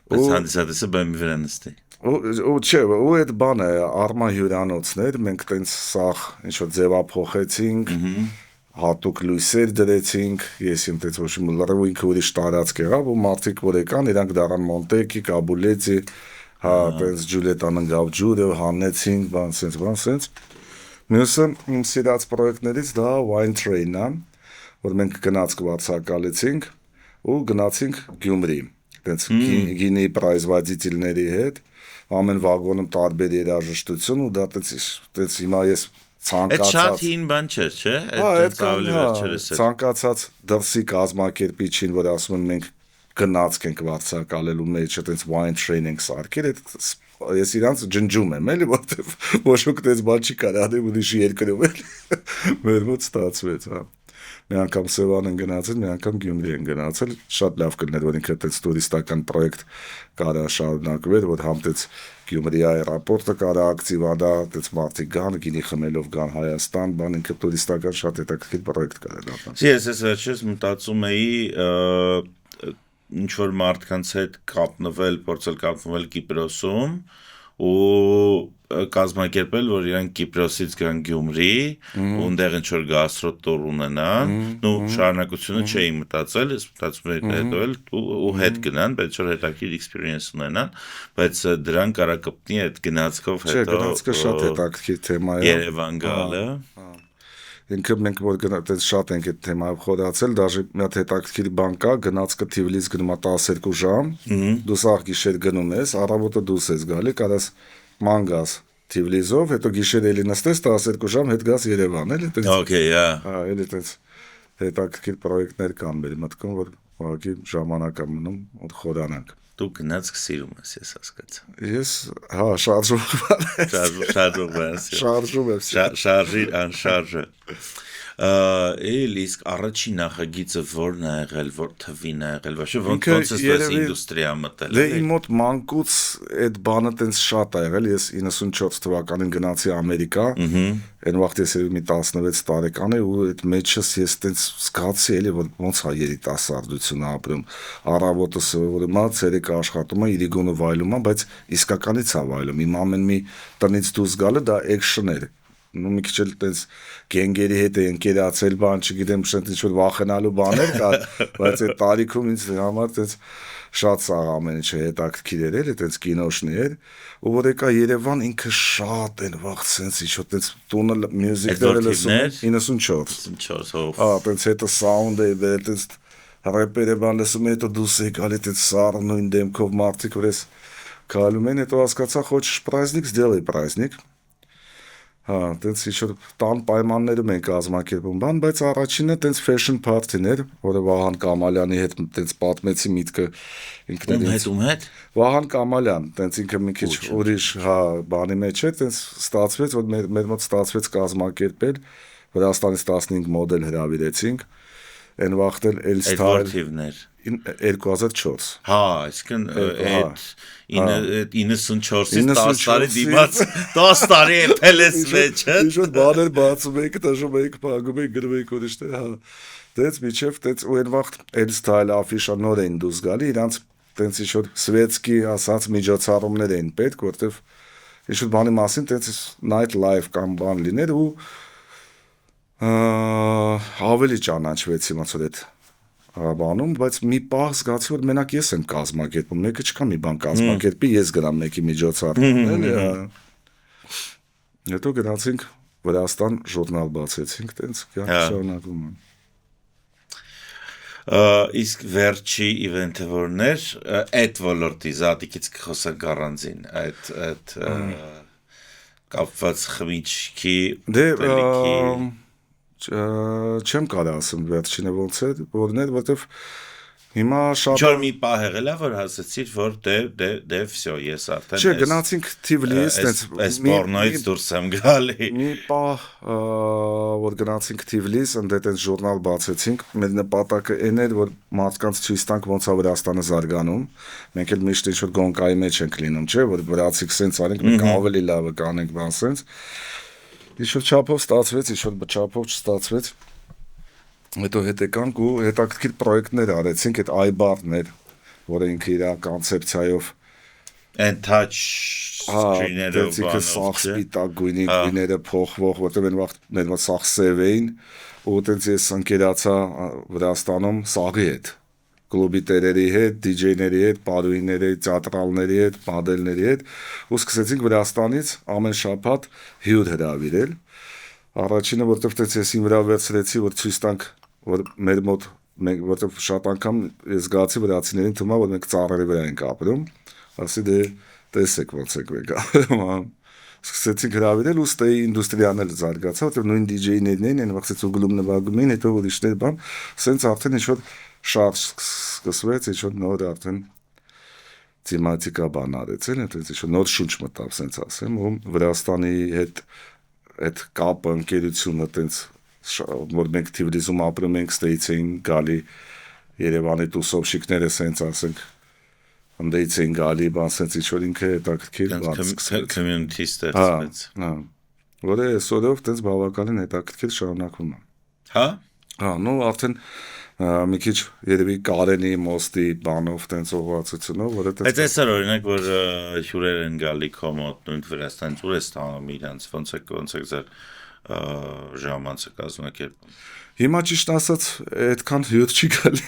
բայց հանդիսատեսը բեմի վրա նստի։ Ու չէ, ու այդ բանը Արմա հյուրանոցներ, մենք տենց սաղ ինչ-որ ձևափոխեցինք, հատուկ լույսեր դրեցինք, ես իմ տենց ոչ մի լրիվ ինքը ուրիշ տարածք եղավ, ու մարդիկ որ եկան, իրանք դառան Մոնտեկի, Կաբուլեցի, հա, տենց Ջուլիետան ընկավ ջուրը, հանեցինք, բան, սենց։ Մյուսը իմ սիրած պրոյեկտներից դա Wine Train-ն է, որ մենք գնաց կվարձակալեցինք ու գնացինք Գյումրի, տենց գինի պրայզվադիտիլների հետ, ամեն վագոնում տարբեր երաժշտություն ու դա տենց հիմա ես ցանկացած շատ հին բան չէ, չէ՞։ Այդ ավելի վերջերս է։ Ցանկացած դրսի կազմակերպիչին, որ ասում են մենք գնացք ենք վարձակալելու մեջը, տենց wine train ենք սարքել, ես իրանց ջնջում եմ, էլի, որտեվ ոչ ոք տենց բան չի կարող ուրիշի երկրում էլի։ Մեր մոտ ստացվեց, հա։ Մի անգամ Սևան են գնացել, մի անգամ Գյումրի են գնացել, շատ լավ կլներ, որ ինքը տենց տուրիստական պրոյեկտ կարա շարունակվեր, որ համ տենց Գյումրի այրապորտը կարա ակտիվանա, տենց մարդիկ գան, գինի խմելով գան Հայաստան, բան ինքը տուրիստական շատ հետաքրքիր պրոյեկտ կարա դառնա։ Ես վերջերս մտածում էի ինչ որ մարդկանց հետ կապնվել, փորձել կապնվել Կիպրոսում ու կազմակերպել, որ իրանք Կիպրոսից գան Գյումրի, ու այնտեղ ինչ որ գաստրոտուր ունենան, ու շարունակությունը չէի մտածել, ես մտածում էի հետո էլ ու հետ գնան, բայց որ հետաքրքիր experience ունենան, բայց դրան կարա կպնի այդ գնացքով հետո։ Չէ, գնացքը շատ հետաքրքիր թեմա է։ Երևան գալը։ Ինքը մենք որ գնացել շատ ենք այդ թեմայով խորացել, դաժե մի հատ հետաքրքիր բան կա, գնացքը Թիվլիս գնում է 12 ժամ, դու սաղ գիշեր գնում ես, առավոտը դուրս ես գալի, կարաս ման գաս Թիվլիսով, հետո գիշեր էլի նստես 12 ժամ հետ գաս Երևան, էլի տենց։ Okay, yeah։ Հա, էլի տենց հետաքրքիր պրոյեկտներ կան մեր մտքում, որ ուղղակի ժամանակ է մնում ու խորանանք։ Դու գնացք սիրում ես, ես հասկացա։ Ես, հա, շարժում եմ։ Շարժում ես։ Շարժում եմ։ Շարժի անշարժը։ Էլ իսկ առաջին նախագիծը որն է եղել, որ թվին է եղել, ոչ ոնց էս ինդուստրիա մտել։ Դե իմ մոտ մանկուց այդ բանը տենց շատ ա եղել, ես 94 թվականին գնացի Ամերիկա, այն վաղտ ես մի 16 տարեկան ու այդ մեջս ես տենց զգացի էլի, որ ոնց է երիտասարդությունը ապրում, առավոտը սովորում ա, ցերեկը աշխատում ա, իրիգոնը վայելում ա, բայց իսկականից ա վայելում, իմ ամեն մի տնից դուրս գալը դա էքշն էր, ու մի քիչ էլ տենց գենգերի հետ է ընկերացել, բան, չգիտեմ, շենտ ինչ-որ վախենալու բաներ կա, բայց այդ տարիքում ինձ համար տենց շատ սաղ ամեն ինչը հետաքրքիր էր, էլի տենց կինոշներ, ու որ եկա Երևան ինքը շատ են վաղ սենց ինչ-որ տենց տունը մյուզիկները լսում են 94, տենց հետը սաունդ է բերել, տենց ռեպերը բան լսում է, հետո դուս է գալի տենց սառը նույն դեմքով մարդիկ, որ ես կալում են, հետո հասկացա, хочешь праздник, сделай праздник, տենց ինչ-որ տան պայմաններում են կազմակերպում բան, բայց առաջինը տենց fashion party-ներ, որը Վահան Կամալյանի հետ տենց պատմեցի միտքը ում հետ Վահան Կամալյան, տենց ինքը մի քիչ ուրիշ, բանի մեջ է, տենց ստացվեց, որ մեր մոտ ստացվեց կազմակերպել, Վրաստանից 15 մոդել հրավիրեցինք, այն վաղտ էլ Style 2004 այսինքն այդ 94-ից 10 տարի դիմաց 10 տարի է փելես մեջ ինչ-որ բաներ բացում եք, տաշում եք, փակում եք, գրում եք ուրիշներ, դեց միջև, դեց ու այն վաղտ էլ Style affiche-ը նոր էին դուրս գալի, իրանց տենց ինչ-որ սվետսկի ասած միջոցառումներ էին պետք, որտեվ ինչ-որ բանի մասին տենց night life կամ բան լիներ ու ավելի ճանաչվեցի ոնց որ այդ բանում, բայց մի պահ զգացի, որ մենակ ես եմ կազմակերպում, մեկը չկա մի բան կազմակերպի, ես գնամ մեկի միջոցառում, հետո գնացինք Վրաստան ժուրնալ բացեցինք, տենց շարունակում եմ։ Իսկ վերջի իվենթը որն էր, այդ ոլորտի զատիկից կխոսենք առանձին, այդ կապված խմիչքի ուտելիքի չեմ կարա ասեմ վերջինը ոնց է, որն էր, որտեվ հիմա շատ Չոր մի պահ եղել է, որ հասեցիր, որ դե վсё, ես արդեն Չէ, գնացինք Թիվլիս, այս պորնոից դուրս եմ գալի։ Մի պահ, որ գնացինք Թիվլիս, ընդդեմ այս ժուրնալ բացեցինք, մեր նպատակը այն էր, որ մարդկանց ցույց տանք ոնց է Վրաստանը զարգանում։ Մենք էլ միշտ ինչ-որ գոնկայի մեջ ենք լինում, չէ, որ վրացիք սենց արենք, մենք ավելի լավը կանենք, բան սենց։ Ինչ-որ չափով ստացվեց, ինչ-որ չափով չստացվեց։ Հետո հետ եկանք ու հետաքրքիր պրոյեկտներ արեցինք, այդ iBar-ներ, որը ինքը իր կոնցեպցիայով and touch screen-երով բանով, սաղ սպիտակ գույները փոխվող, որտեղ այն վաղ մեր մոտ սաղ սև էին, ու տենց ես ընկերացա Վրաստանում սաղի հետ, կլուբի տերերի հետ, DJ-ների հետ, պարուհիների հետ, թատրալների հետ, մոդելների հետ, ու սկսեցինք Վրաստանից ամեն շաբաթ հյուր հրավիրել։ Առաջինը, որտեղ տենց ես իմ վրա վերցրեցի, որ ցույց տանք, որ մեր մոտ, որտեղ շատ անգամ ես զգացի վրացիներին թվում է, որ մենք ծառերի վրա ենք ապրում, ասի դե տեսեք ոնց եք մենք ապրում, սկսեցինք հրավիրել ու ստեյ ինդուստրիան էլ զարգացավ, որտեղ նույն DJ-ներն էին, այն վաղտից ուգլում նվագում էին, հետո ուրիշներ բան, սենց արդեն ինչ-որ շարժ սկսվեց, ինչ-որ նոր արդեն թեմատիկա բան արեցին, ինչ-որ նոր շունչ մտավ, սենց ասեմ, ու Վրաստանի հետ այդ կապը, ընկերությունը տենց, որ մենք Թիվլիսում ապրում ենք, ստեյից էին գալի Երևանի տուսովշիկները, սենց ասենք, ընդեից էին գալի, բան սենց ինչ-որ ինքը հետաքրքիր բան սկսվեց։ Community ստեղծվեց։ Որը այսօրով տենց բավականին հետաքրքիր շարունակվում է։ Հա? Ну արդեն մի քիչ երևի Կարենի մոստի բանով տենց ուղղվածությունով, որը տենց Այդ այսօր օրինակ որ հյուրեր են գալի կոմոդ նույն Վրաստանից ուր է ստանում իրանց ոնց է ձեր ժամանցը կազմակերպում։ Հիմա ճիշտ ասած այդքան հյուր չի գալի։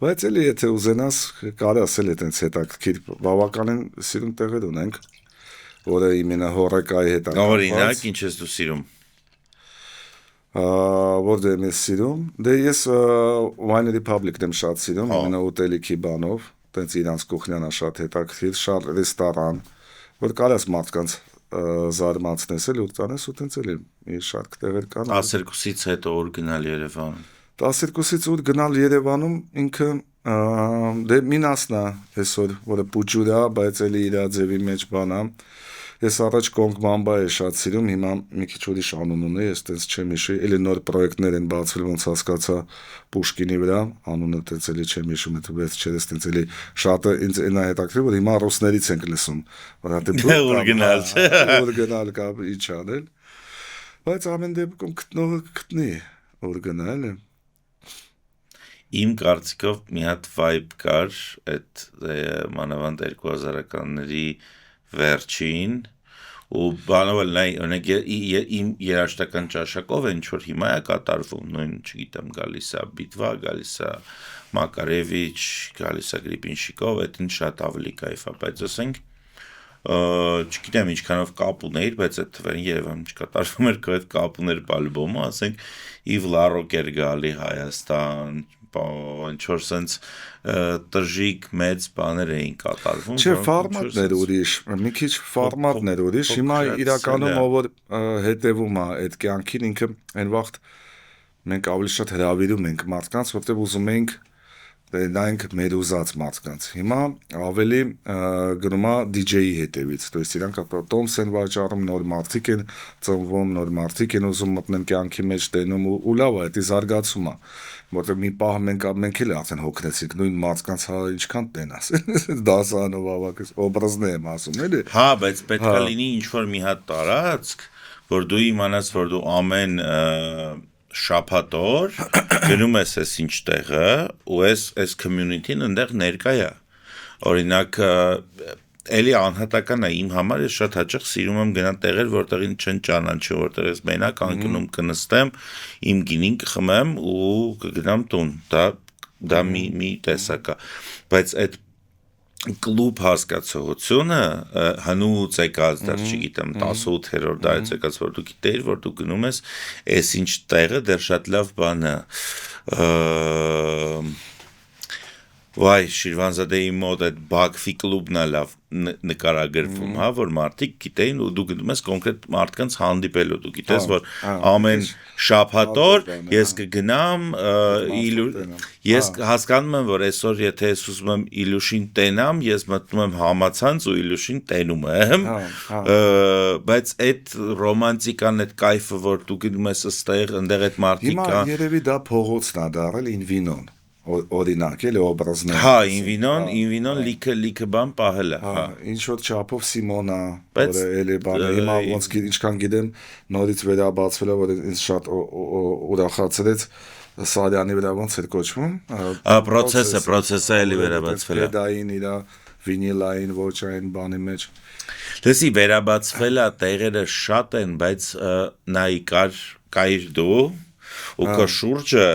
Բայց էլի եթե ուզենաս կարաս էլ այտենց հետաքրքիր բավականին սիրուն տեղեր ունենք, որը իմենա հորեկայի հետ Օրինակ ինչ ես դու սիրում։ Որտեղ եմ սիրում, դե ես Wine Republic-ն եմ շատ սիրում, ամենա ուտելիքի բանով, տենց իրանց կուխնյանա շատ հետաքրքիր, շատ ռեստորան, որ կարաս մարդկանց զարմացնես էլ ու տանես ու տենց էլ մի շարք տեղեր կան։ 12-ից հետո ուր գնալ Երևանում։ 12-ից ուր գնալ Երևանում ինքը դե Մինասն է այսօր, որը Պուջուր է, բայց էլի իր ձևի մեջ բան է։ Ես առաջ Կոնգ Մամբա է շատ սիրում, հիմա մի քիչ ուրիշ անուն ունի, ես տենց չեմ հիշի, էլի նոր պրոյեկտներ են բացվել, ոնց հասկացա Պուշկինի վրա, անունը տենց էլի չեմ հիշում, դա վերջերս տենց էլի շատը ինձ այնա հետաքրքրում, որ հիմա ռուսներից ենք լսում, որ հատե օրիգինալ չէ, օրիգինալ կա ինչ անել, բայց ամեն դեպքում գտնողը գտնի օրիգինալ է։ Իմ կարծիքով մի հատ vibe կար այդ մանավանդ 2000-ականների վերջին ու բանալ նայ օրինակ իմ երաժշտական ճաշակով ինչ որ հիմա է կատարվում նույն չգիտեմ գալիս է Բիտվա գալիս է Մակարևիչ գալիս է Գրիպինշիկով այդին շատ ավելի կայֆ է բայց ասենք չգիտեմ ինչքանով կապ ուներ բայց այդ թվերին Երևանում չկատարվում էր այդ կապ ուներ ալբոմը ասենք Իվ Լարոկ էր գալի Հայաստան ինչ որ sense տժիկ մեծ բաներ էին կատարվում Չէ ֆորմատներ ուրիշ մի քիչ ֆորմատներ ուրիշ հիմա իրականում ով որ հետևում է այդ կյանքին ինքը այն վաղտ մենք ավելի շատ հրավիրում ենք մարդկանց որտեղ ուզում ենք նայենք մեր ուզած մարդկանց հիմա ավելի գնում է DJ-ի հետևից то есть իրանք տոմս են վաճառում նոր մարդիկ են ծնվում նոր մարդիկ են ուզում մտնել կյանքի մեջ տենում ու լավ է դա զարգացում է որտեղ մի պահ մենք էլ արդեն հոգնեցինք նույն մարդկանց հա ինչքան տենաս դասանով ավակս օբրազներ եմ ասում էլի հա բայց պետք է լինի ինչ որ մի հատ տարածք որ դու իմանաս որ դու ամեն շաբաթ օր գնում ես այս ինչ տեղը ու այս community-ն այնտեղ ներկա է օրինակ էլի անհատական է իմ համար ես շատ հաճախ սիրում եմ գնալ տեղեր որտեղին չեն ճանաչում որտեղ ես մենակ անկնում կնստեմ իմ գինին կխմեմ ու կգնամ տուն դա մի տեսակ է բայց այդ կլուբ հասկացողությունը հնուց եկած դեռ չգիտեմ 18-րդ դարից եկած որ դու գիտեիր որ դու գնում ես այս ինչ տեղը դեռ շատ լավ բան է Վայ Շիրվանզադեի մոտ այդ Բաքվի կլուբն է լավ նկարագրվում, հա, որ մարդիկ գիտեին ու դու գնում ես կոնկրետ մարդկանց հանդիպելու, դու գիտես, որ ամեն շաբաթ օր ես կգնամ ես հասկանում եմ, որ այսօր եթե ես ուզում եմ Իլյուշին տենամ, ես մտնում եմ համացանց ու Իլյուշին տենում եմ, բայց այդ ռոմանտիկան, այդ կայֆը, որ դու գնում ես այստեղ, այնտեղ այդ մարդիկ կան։ Հիմա երևի դա փողոցն է դառել Ինվինոն օրինակ էլի օբրազներ հա ինվինոն լիքը բան պահել է հա ինչ որ չափով Սիմոնա որը էլի բանը հիմա ոնց ինչքան գիտեմ նորից վերաբացվել է որ ինձ շատ ուրախացրեց Սարյանի վրա ոնց էր կոչվում պրոցեսը էլի վերաբացվել է դային իրա վինիլային ոչային բանի մեջ լսի վերաբացվել է տեղերը շատ են բայց նայ կայր դու ու քո շուրջը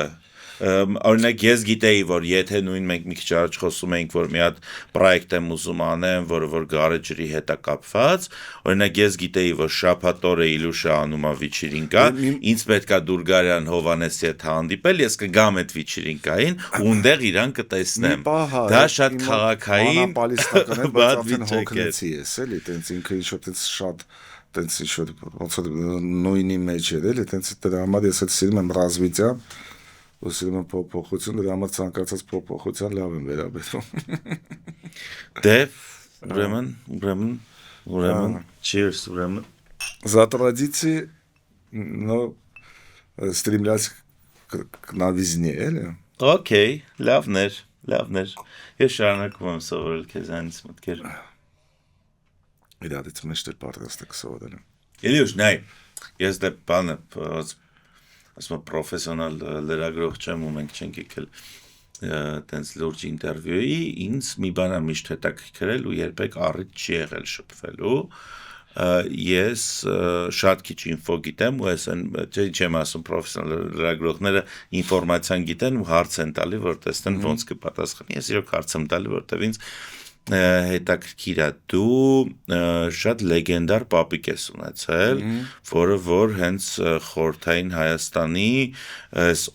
օրինակ ես գիտեի որ եթե նույն մենք մի քիչ առաջ խոսում էինք որ մի հատ պրոյեկտ եմ ուզում անեմ որը գարեջրի հետ է կապված օրինակ ես գիտեի որ շաբաթ օրը Իլյուշը անում է վիչիրինկա ինձ պետքա Դուրգարյան Հովանեսի հետ հանդիպել ես կգամ այդ վիչիրինկային ու այնտեղ իրան կտեսնեմ դա շատ քաղաքային պալիստական է բայց արդեն հոգնեցի ես էլի տենց ինքը ինչ որ տենց շատ տենց ինչ որ ոնց որ նույնի մեջ էր էլի տենց դրա համար ես էլ սիրում եմ ռազմիցիան Ուսում եմ փոփոխություն, դրա համար ցանկացած փոփոխության լավ եմ վերաբերվում։ Ուրեմն, cheers, ուրեմն։ За традиции, но стремлясь к новизне, էլի։ Okay, լավներ։ Ես շարունակում եմ սովորել քեզանից մտքեր։ Իրադից մեջ դեր պատրաստ եք սովորել։ Իլյուշ, նայ, ես դե բանը ասում պրոֆեսիոնալ լրագրող չեմ ու մենք չենք եկել տենց լուրջ ինտերվյուի ինձ մի բան է միշտ հետաքրքրել ու երբեք առիթ չի եղել շփվելու ես շատ քիչ ինֆո գիտեմ ու ես չեմ ասում պրոֆեսիոնալ լրագրողները ինֆորմացիան գիտեն ու հարց են տալի որ տեսնեն ոնց կպատասխանի ես իրոք հարց եմ տալի որտեվ ինձ հետաքրքիր է դու շատ լեգենդար պապիկ ես ունեցել որը որ հենց խորհրդային Հայաստանի այս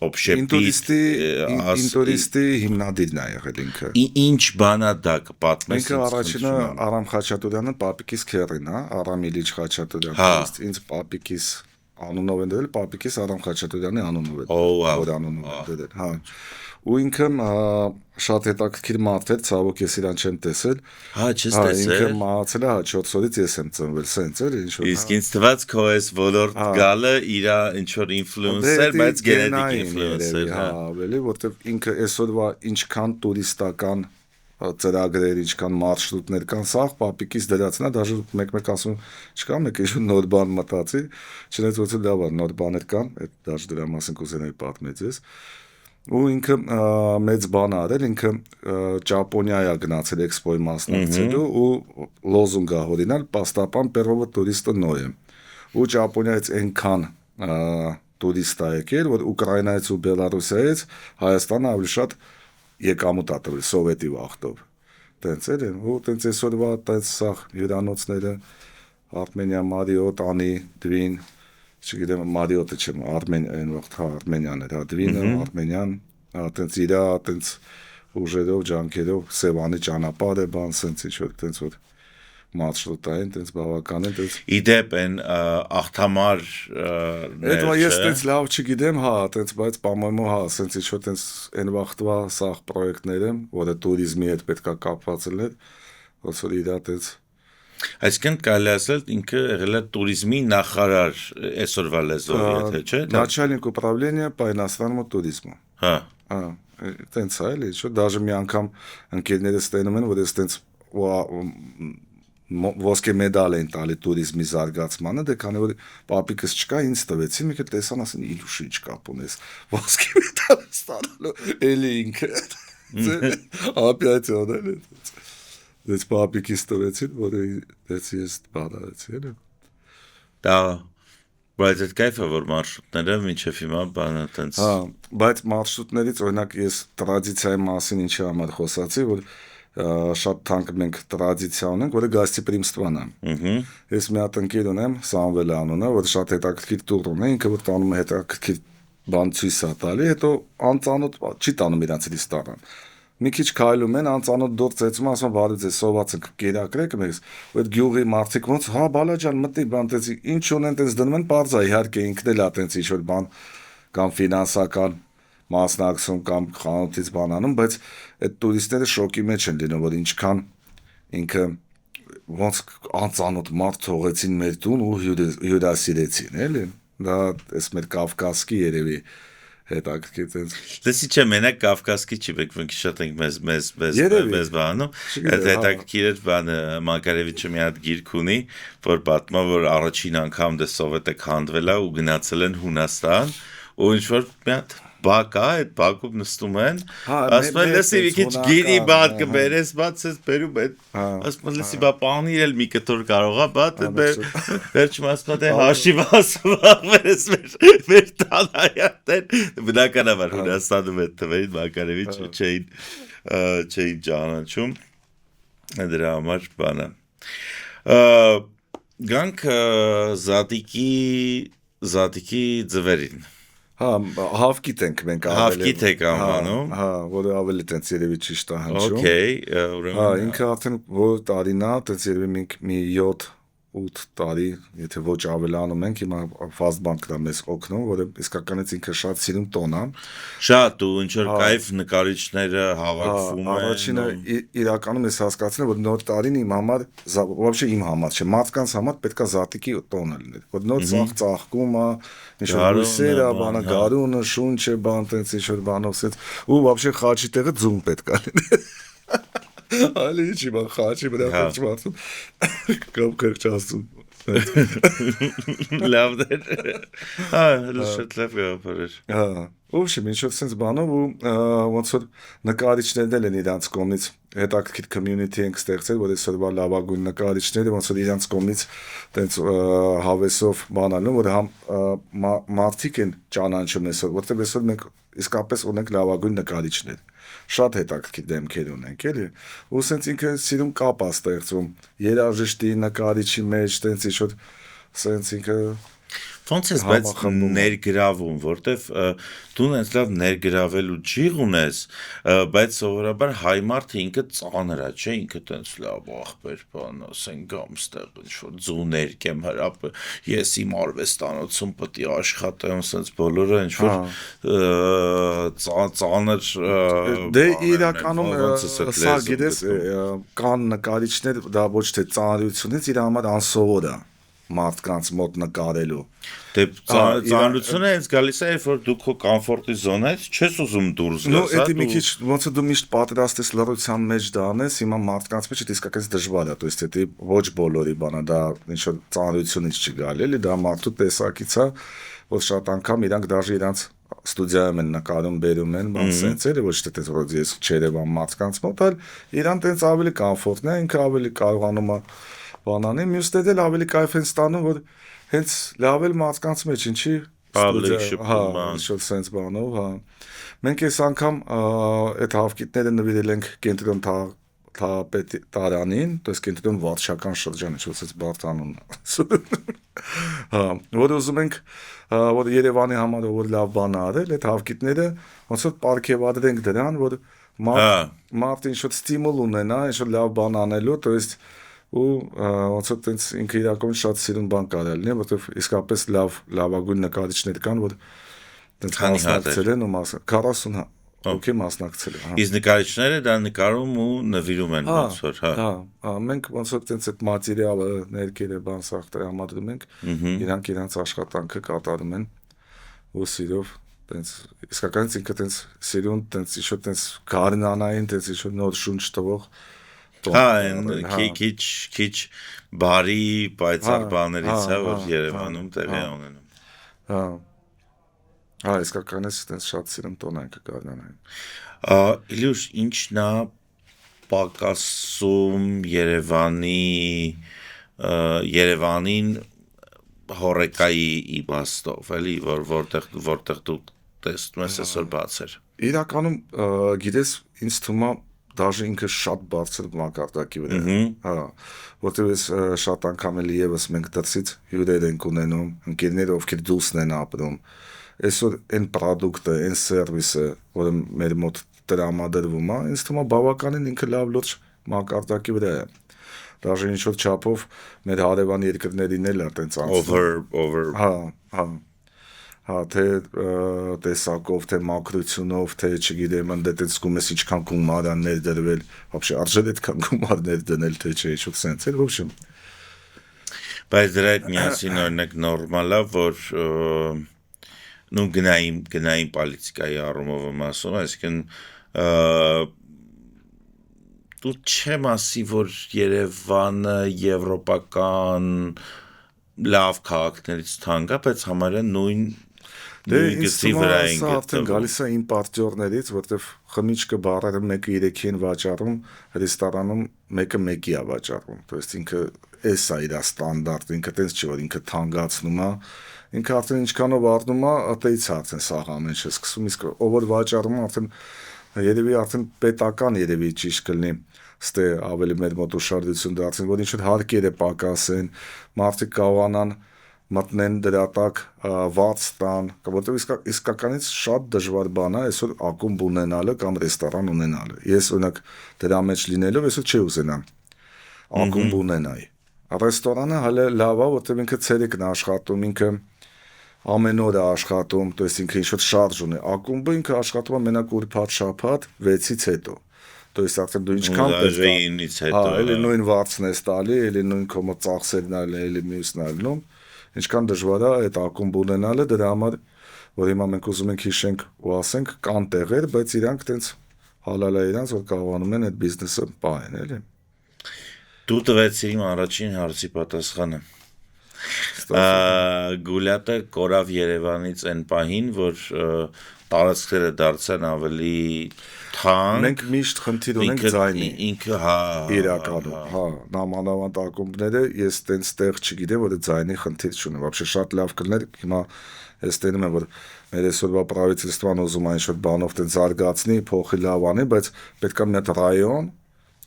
ինտուրիստի հիմնադիրն է եղել ինքը ինչ բան է դա կպատմես ինքը առաջինը Արամ Խաչատուրյանը պապիկիս քերին է Արամ Իլիչ Խաչատուրյանը ինձ պապիկիս անունով են դրել, պապիկիս Արամ Խաչատուրյանի անունով է։ Օ, վաու։ Որ անունով են դրել, հա։ Ու ինքը շատ հետաքրքիր մարդ էր, ցավոք ես իրան չեմ տեսել։ Հա, չես Ինքը տեսել։ մահացել է, հա 4 օրից ես եմ ծնվել, սենց էր ինչ որ։ Իսկ ինձ թվաց քո այս ոլորտ գալը իր ինչ որ ինֆլուենսեր, բայց գենետիկ ինֆլուենսեր, հա։ Ավելի, որտեվ ինքը այսօրվա ինչքան տուրիստական ծրագրեր, ինչքան մարշրուտներ կան, սաղ պապիկից դրածն է, դաժե մեկ-մեկ ասում չկա, մեկ ինչ նոր բան մտածի, չնայած որ լավ է, նոր բաներ կան, այդ դաժե դրա մասին կուզենայի պատմել ես։ Ու ինքը մեծ բան արել, ինքը Ճապոնիա է գնացել էքսպոյի մասնակցելու ու լոզունգ ա հորինալ «Պաստապան первого туриста Ноя»։ Ու Ճապոնիայից այնքան տուրիստ ա եկել, որ Ուկրաինայից ու Բելարուսիայից Հայաստանը ավելի շատ եկամուտ ա տվել սովետի վախտով։ Տենց էր, ու տենց այսօրվա տենց սաղ հյուրանոցները Արմենիա, Մարիոտ, Անի, Դվին, չգիտեմ Մարիոտը չեմ, այն վաղտ Արմենիան էր, Դվինը, Արմենիան, տենց իրա, տենց ուժերով, ջանքերով, Սևանի ճանապարհ է բան, սենց ինչ որ տենց որ մարշրուտային, տենց բավական են, տենց։ Իդեպ են աղթամար Այդ ես տենց լավ չգիտեմ, հա, տենց բայց պամոյմո հա, սենց ինչ որ տենց այն վաղտվա սաղ պրոյեկտները, որը туриզմի հետ պետքա կապված լիներ, ոնց որ իրա տենց Այսինքն կարելի ասել ինքը եղել է туриզմի նախարար այսօրվա լեզվով, եթե չէ։ Начальник управления по иностранному туризму։ Հա։ Տենց է, էլի, չէ, դաժե մի անգամ ընկերներս տենում են, որ ես տենց ոսկե մեդալ են տալի туриզմի զարգացմանը, դե քանի որ պապիկս չկա, ինձ տվեցին, մի քիչ տեսան, ասեն իլուշի ինչ կապ ունես։ Ոսկե մեդալ ստանալու, էլի ինքը։ Опять он, էլի։ Դες պապիկիս տվեցին, որ դες ես բանալեցի, էլի։ Դա բայց այդ կայֆը որ մարշրուտները մինչև հիմա բանը տենց։ Հա, բայց մարշրուտներից օրինակ ես տրադիցիայի մասին ինչի համար խոսացի, որ շատ թանկ մենք տրադիցիա ունենք, որը գաստիպրիմստվան է։ Ես մի հատ ընկեր ունեմ, Սամվել անունը, որ շատ հետաքրքիր տուր ունի, ինքը որ տանում է հետաքրքիր բան ցույց է տալի, հետո անծանոթ չի տանում իրանց Հրիստանան։ Մի քիչ քայլում են, անծանոթ դուր ծեծում, ասում բարի ձեզ, սոված եք կերակրեք մեզ, այդ գյուղի մարդիկ ոնց, հա բալաջան մտի բան տենց, ինչ ունեն տենց դնում են, բարձա իհարկե ինքն էլ է տենց ինչ որ բան կամ ֆինանսական մասնակցում կամ խանութից բան անում, բայց այդ տուրիստները շոկի մեջ են լինում, որ ինչքան ինքը ոնց անծանոթ մարդ թողեցին մեր տուն ու հյուրասիրեցին, էլի։ Դա էս մեր կավկասկի երևի հետաքրքիր տենց։ Դեսի չէ, մենակ Կավկասկի չի, մենք շատ ենք մեզ բանում, այդ հետաքրքիր էր բանը Մակարևիչը մի հատ գիրք ունի, որ պատմա, որ առաջին անգամ դե սովետը քանդվել է ու գնացել են Հունաստան, ու ինչ որ մի հատ բակ է, այդ բակում նստում են, ասում են լսի մի քիչ գիրի բան կբերես, բաց ես բերում այդ, ասում են լսի բա պանիր էլ մի կտոր կարող է, բա վերջում ասում է հաշիվ ասում վերես մեր տանայատեն, բնականաբար Հունաստանում այդ թվերին Մակարևիչը չէին ճանաչում, դրա համար բանը։ Գանք Զատիկի ձվերին։ Հա, հավկիտ ենք մենք ավելի։ Հավկիտ եք անվանում։ Հա, որը ավելի տենց երևի ճիշտ է հնչում։ Okay, հա, ինքը արդեն որ տարին է, տենց երևի մենք մի 7-8 տարի, եթե ոչ ավելանում ենք, հիմա Fastbank-ն է մեզ օգնում, որը իսկականից ինքը շատ սիրուն տոն է։ Շատ ու ինչ որ կայֆ նկարիչները հավաքվում են։ Առաջինը իրականում ես հասկացել, որ նոր տարին իմ համար, вообще իմ համար չէ, մարդկանց համար պետքա Զատիկի տոնը լիներ, որ նոր ծաղկում է, ինչ որ հույսեր է, բանը գարունը, շունչը, բան տենց ինչ որ բանով սենց, ու вообще խաչի տեղը ձուն պետքա լիներ։ Ալի չի բան խաչի վրա քիչ մարդում կամ քրճասում լավ դեր հա շատ լավ գապարեր հա ոբշե ինչ որ sense բանով ու ոնց որ նկարիչներն են իրանց կողմից հետաքրքիր community ենք ստեղծել որ այսօրվա լավագույն նկարիչները ոնց որ իրանց կողմից տենց հավեսով բանալու որ համ մարդիկ են ճանաչում այսօր որտեղ այսօր մենք իսկապես ունենք լավագույն նկարիչներ շատ հետաքրքիր դեմքեր ունենք, էլի։ Ու սենց ինքը սիրում կապ է ստեղծում երաժշտի նկարիչի մեջ, տենց ինչ որ սենց ինքը Ոնց ես բայց ներգրավում, որտեվ դու այնց լավ ներգրավելու ջիղ ունես, բայց սովորաբար հայ մարդը ինքը ծանր է, չէ, ինքը տենց լավ ախպեր բան, ասեն գամ ստեղ ինչ-որ ձուներ կեմ հրապ, ես իմ արվեստանոցում պետք է աշխատեմ, սենց բոլորը ինչ-որ ծանր դե իրականում սա գիտես կան նկարիչներ դա ոչ թե ծանրությունից իր համար անսովոր է մարդկանց մոտ նկարելու դե ծանրությունը հենց գալիս է երբ որ դու քո կոմֆորտի զոնայից չես ուզում դուրս գաս դա մի քիչ ոնց դու միշտ պատրաստ ես լռության մեջ դանես հիմա մարդկանց մեջ դա իսկապես դժվար է то есть դա ոչ բոլորի բանա դա ինչ որ ծանրությունից չգալի էլի դա մարդու տեսակից է որ շատ անգամ իրանք դաժե իրանք ստուդիայում են նկարում բերում են բան սենց էլի ոչ թե դες որ ես չերևան մարդկանց մոտ այլ իրան տենց ավելի կոմֆորտն է ինքը ավելի կարողանում է բանանի մյուս դեպքերում ավելի կայֆ են ստանում որ հենց լավ էլ մարդկանց մեջ ինչի ինչ-որ սենց բանով հա մենք այս անգամ այդ հավկիտները նվիրել ենք կենտրոն տարանին то есть կենտրոն վարչական շրջան ինչ-որ սենց բարդ անուն հա որ ուզում ենք որ Երևանի համար որ լավ բան արել այդ հավկիտները ոնց որ պարգևադրենք դրան որ մարդ ինչ-որ ստիմուլ ունենա ինչ-որ լավ բան անելու то есть ու ոնց որ տենց ինքը իրականում շատ սիրուն բան կարել լինի որովհետև իսկապես լավագույն նկարիչներ կան որ տենց մասնակցել են ու 40 հոգի մասնակցել են իսկ նկարիչները դա նկարում ու նվիրում են ոնց որ հա մենք ոնց որ տենց այդ մատերիալը ներկերը բան սաղ տրամադրում ենք իրանք իրանց աշխատանքը կատարում են ու սիրով տենց իսկականից ինքը տենց սիրուն տենց ինչ-որ տենց գարնանային տենց ինչ-որ նոր շունչ տվող քիչ բարի պայծառ բաներից է որ Երևանում տեղի ունենում հա իսկականից տենց շատ սիրուն տոն են կգարնանային Իլյուշ ինչն է պակասում Երևանին հորեկայի իմաստով էլի որտեղ դու տեսնում ես այսօր բացեր իրականում գիտես ինձ թվում է դաժե ինքը շատ բարձր մակարդակի վրա հա որտեղ ես շատ անգամ էլի եւս մենք դրսից հյուրեր ենք ունենում ընկերներ ովքեր դուսն են ապրում այսօր այն product-ը այն սերվիսը որը մեր մոտ տրամադրվում է ինձ թվում է բավականին ինքը լավ լուրջ մակարդակի վրա է դաժե ինչ որ չափով մեր հարևան երկրներին էլ է տենց over հա թե տեսակով թե մակրությունով թե չգիտեմ ընդ այդպես գումես ինչքան գումար ան ներդրվել вообще արժե այդքան գումարներ դնել թե չէ ինչ-որ սենց էլ ոբշեմ բայց դրա հետ միասին օրինակ նորմալ է որ նու գնային պոլիտիկայի առումով եմ ասում այսինքն դու չեմ ասի որ Երևանը եվրոպական լավ քաղաքներից թանկ է բայց համարյա նույն գծի վրա են գտնվում գալիս է իմ պարտիորներից որտեվ խմիչքը բարերը 1-3 են վաճառում ռեստորանում 1-1-ի է վաճառում то есть ինքը էս է իր ստանդարտը ինքը տենց չի որ ինքը թանկացնում է ինքը արդեն ինչքանով առնում է ատեից արդեն սաղ ամեն ինչ է սկսում իսկ ով որ վաճառում արդեն երևի արդեն պետական երևի ճիշտ կլինի ստե ավելի մեր մոտ ուշադրություն դարձին որ ինչ-որ հարկերը պակասեն մարդիկ կարողանան մտնեն դրա տակ վարձ տան որտեղ իսկականից շատ դժվար բան է այսօր ակումբ ունենալը կամ ռեստորան ունենալը ես օրինակ դրա մեջ լինելով այսօր չի ուզենամ ակումբ ունենայի ռեստորանը հələ լավ է որտեղ ինքը ցերեկն աշխատում ինքը ամեն օր է աշխատում то есть ինքը ինչ-որ շարժ ունի ակումբը ինքը աշխատում է մենակ ուրբաթ շաբաթ 6-ից հետո то есть արդեն դու ինչքան էլի նույն վարձն ես տալի էլի նույն կոմո ծախսերն այլ էլի մյուսն այլնում ինչքան դժվար է այդ ակումբ ունենալը դրա համար որ հիմա մենք ուզում ենք հիշենք ու ասենք կան տեղեր բայց իրանք տենց հալալ է իրանց որ կարողանում են այդ բիզնեսը պահեն էլի դու տվեցիր իմ առաջին հարցի պատասխանը Գուլյատը կորավ Երևանից այն պահին որ տարածքները դարձան ավելի թանկ մենք միշտ խնդիր ունենք ձայնի ինքը իրականում հա նամանավանդ ակումբները ես տենց տեղ չգիտեմ որ ձայնի խնդիր չունեմ вообще շատ լավ կլներ հիմա ես տենում եմ որ մեր այսօրվա правительствան ուզում է ինչ-որ բանով տենց զարգացնի փոխի լավ անի բայց պետք է մի հատ ռայոն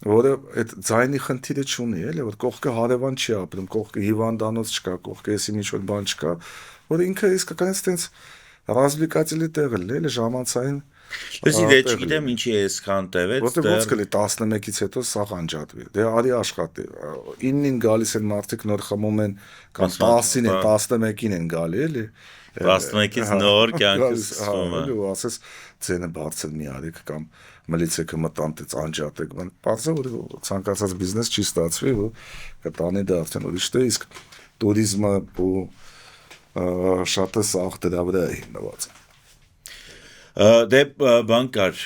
որը այդ ձայնի խնդիրը չունի, էլի, որ կողքը հարևան չի ապրում, կողքը հիվանդանոց չկա, կողքը էսի ինչ-որ բան չկա, որ ինքը իսկականից տենց ռազմիկացիլի տեղը լի, էլի, ժամանցային Լսի, դե չգիտեմ ինչի է այսքան տևեց, որտեղ ոնց կլի 11-ից հետո սաղ անջատվի։ Դե արի աշխատի։ 9-ին գալիս են մարդիկ նոր խմում են, կամ 10-ին են, 11-ին են գալի, էլի։ 11-ից նոր կյանքը սկսվում է։ Ու ասես ձենը բարձր մի արիք կամ մլիցեքը մտան դից անջատեք, բան։ Բարձր որ ցանկացած բիզնես չի ստացվի, որ կտանի դա արդեն ուրիշ թե իսկ տուրիզմը ու շատը սաղ դրա վրա է հիմնված։ Դե բան կար,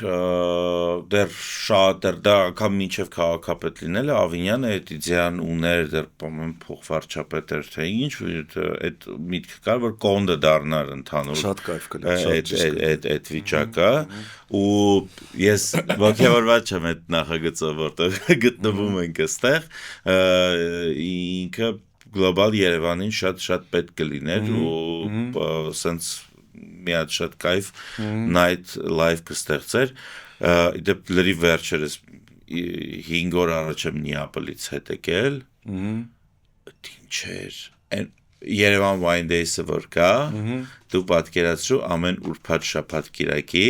դեռ շատ դա անգամ մինչև քաղաքապետ լինելը Ավինյանը այդ իդեան ուներ, դեռ փոխվարչապետ էր թե ինչ, այդ միտքը կար, որ կոնդը դառնար ընդհանուր Շատ կայֆ կլինի, այդ վիճակը ու ես ողջավորված եմ այդ նախագծով, որտեղ գտնվում ենք այստեղ, ինքը գլոբալ Երևանին շատ պետք կլիներ ու սենց մի հատ շատ կայֆ night live կստեղծեր իդեպ լրի վերջերս 5 օր առաջ եմ Նիապոլից հետ եկել ինչ էր Երևան Wine Days-ը որ կա դու պատկերացրու ամեն ուրբաթ շաբաթ կիրակի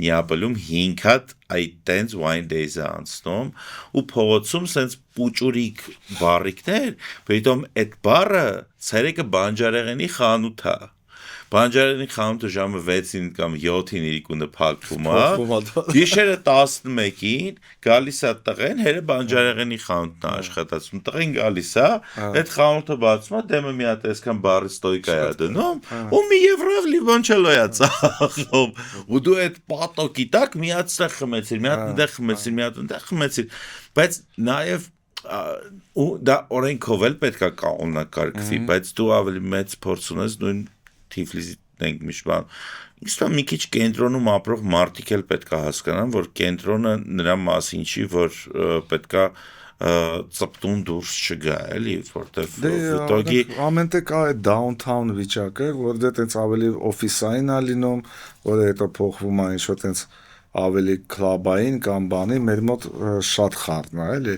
Նիապոլում 5 հատ այդ տենց Wine Days-ը անցնում ու փողոցում սենց պուճուրիկ բառիկներ բերիտոմ այդ բառը ցերեկը բանջարեղենի խանութ է Բանջարեղենի խանութը ժամը 6-ին կամ 7-ին իրիկունը փակվում է գիշերը 11-ին գալիս է տղեն հերը բանջարեղենի խանութն է աշխատացնում տղեն գալիս է այդ խանութը բացում է դեմը մի հատ այսքան բառի ստոյկա է դնում ու մի եվրով լիվոնչելո է ծախում ու դու այդ պատոկի տակ մի հատ ստեղ խմեցիր մի հատ այնտեղ խմեցիր մի հատ այնտեղ խմեցիր բայց նաև ու դա օրենքով էլ պետք է կանոնակարգվի բայց դու ավելի մեծ փորձ ունես նույն Թիֆլիսից ենք միշտ բան Իսկ մի քիչ կենտրոնում ապրող մարդիկ էլ պետք է հասկանան, որ կենտրոնը նրա մասին չի, որ պետք է ծպտուն դուրս չգա, էլի, որտեվ վտոգի ամենտեղ կա այդ downtown վիճակը, որ դե տենց ավելի օֆիսային է լինում, որ հետո փոխվում է ինչ-որ տենց ավելի քլաբային կամ բանի, մեր մոտ շատ խառն է, էլի,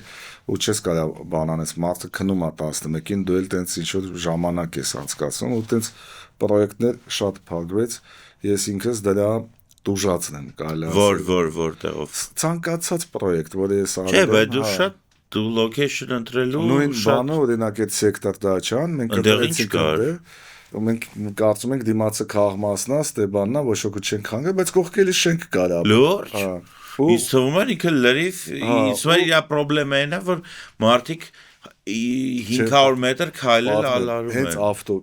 ու չես կարա բան անես, մարդը քնում է 11-ին, դու էլ տենց ինչ-որ ժամանակ ես անցկացնում, ու տենց պրոյեկտներ շատ փակվեց, ես ինքս դրա տուժածն եմ կարելի ասել որտեղով ցանկացած պրոյեկտ, որ ես արել եմ, չէ, բայց դու շատ դու location ընտրելու նույն բանը, օրինակ այդ սեկտոր դաչան, մենք ընտրեցինք դե, ու մենք կարծում ենք դիմացը քաղմասնա, ստեբաննա, ոչ ոք չենք հանգել, բայց կողքելի շենք կարա։ Լուրջ։ Իսկ թվում է ինքը լրիվ, իսկ իր խնդրեմն է, որ մարդիկ 500 մետր քայլել ալարում են։ Հենց ավտո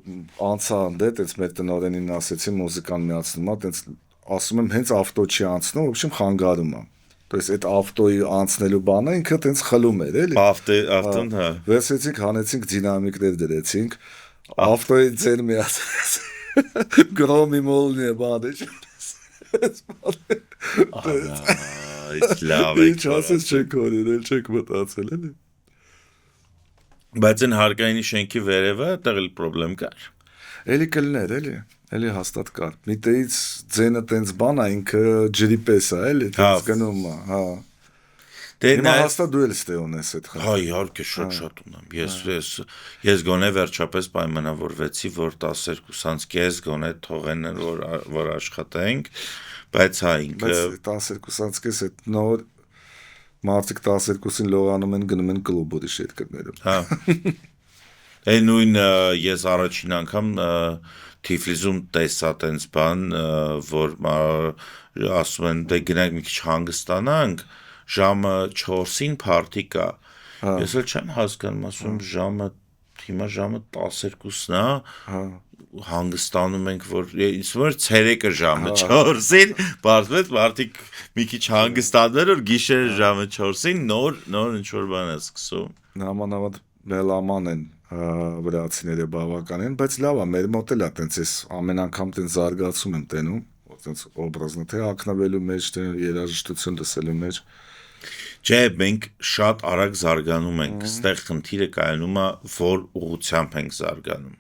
անցան դե, տենց մեր տնօրենին ասեցի մուզիկան միացնում է, տենց ասում եմ հենց ավտո չի անցնում, ոբշեմ խանգարում է։ То есть այդ ավտոյի անցնելու բանը ինքը տենց խլում էր, էլի։ Ավտոն, հա։ Վերցեցինք, հանեցինք դինամիկներ դրեցինք, ավտոյի ձեր միացրեց։ Գրոմի մոլնի բանը։ It's love it։ Ինչ ասես չեք օրել, չեք մտածել, էլի։ Բայց այն հարկայինի շենքի վերևը այդտեղ էլ խնդրեմ կար։ Էլի կլներ, էլի հաստատ կար։ Միտեից ձենը տենց բան է, ինքը ջրի պես է, էլի, տենց գնում է, հա։ Դե նա հաստատ դու էլ ստե ունես այդ խնդիրը։ Հա, իհարկե շատ ունեմ։ Ես գոնե վերջապես պայմանավորվեցի, որ 12-ից կես գոնե թողեն որ աշխատենք, բայց հա ինքը 12-ից կես այդ նոր մարդիկ 12-ին լողանում են գնում են կլուբ ուրիշ երկրներում։ Հա։ Այն նույն ես առաջին անգամ Թիֆլիսում տեսա տենց բան, որ ասում են դե գնանք մի քիչ հանգստանանք, ժամը 4-ին փարթի կա։ Ես էլ չեմ հասկանում, ասում ժամը հիմա ժամը 12-ն է, հանգստանում ենք, որ ինձ ցերեկը ժամը 4-ին, բարձվեց մարդիկ մի քիչ հանգստանում, որ գիշերը ժամը 4-ին նոր ինչ-որ բան է սկսում։ Նամանավանդ մելաման են վրացիները բավականին, բայց լավ է, մեր մոտ էլ է տենց ես ամեն անգամ տենց զարգացում եմ տենում, տենց օբրազնը թե ակնավելու մեջ, թե երաժշտություն լսելու մեջ։ Չէ, մենք շատ արագ զարգանում ենք, այստեղ խնդիրը կայանում է, որ ուղղությամբ ենք զարգանում։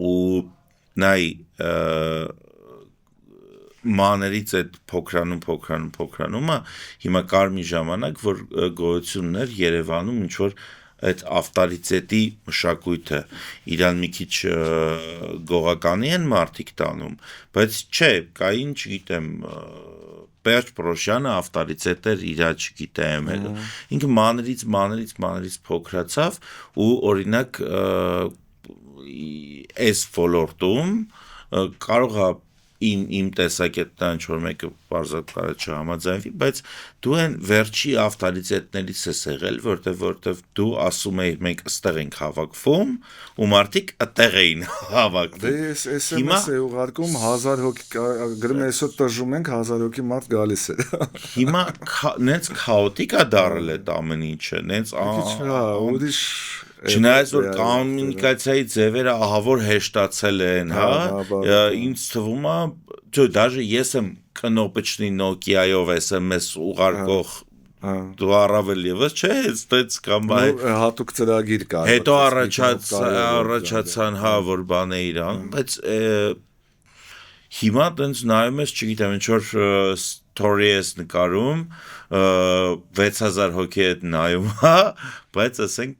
Ու նայ մաներից այդ փոքրանումը հիմա կար մի ժամանակ, որ գոյություն ուներ Երևանում ինչ որ այդ ավտարիցետի մշակույթը իրան մի քիչ գողականի են մարդիկ տանում, բայց չէ, կային, չգիտեմ, Պերճ Պրոշյանը ավտարիցետ էր իրա, չգիտեմ, ինքը մաներից փոքրացավ ու օրինակ այս ոլորտում կարող է իմ տեսակետն ինչ-որ մեկը պարզատ կարա չհամաձայնվի, բայց դու են վերջի ավտարիցետներից ես եղել, որտեվ դու ասում էիր մենք ստեղ ենք հավաքվում ու մարդիկ այդտեղ էին հավաքվում։ Դե ես SMS է ուղարկում 1000 հոգի գրում այսօր տժում ենք 1000 հոգի մարդ գալիս է։ Հիմա նենց քաոտիկ է դարել այդ ամեն ինչը, նենց ուրիշ Չնայած որ կոմունիկացիայի ձևերը ահավոր հեշտացել են, ինձ թվում է, դաժե ես եմ կնոպիչնի Nokia-ով SMS ուղարկող դու առավել եւս չէ, այդպես կամ հատուկ ծրագիր կար։ Հետո առաջացան որ բան է իրան, բայց հիմա տենց նայում ես, չգիտեմ, ինչ որ story ես նկարում 6000 հոգի հետ նայում, բայց ասենք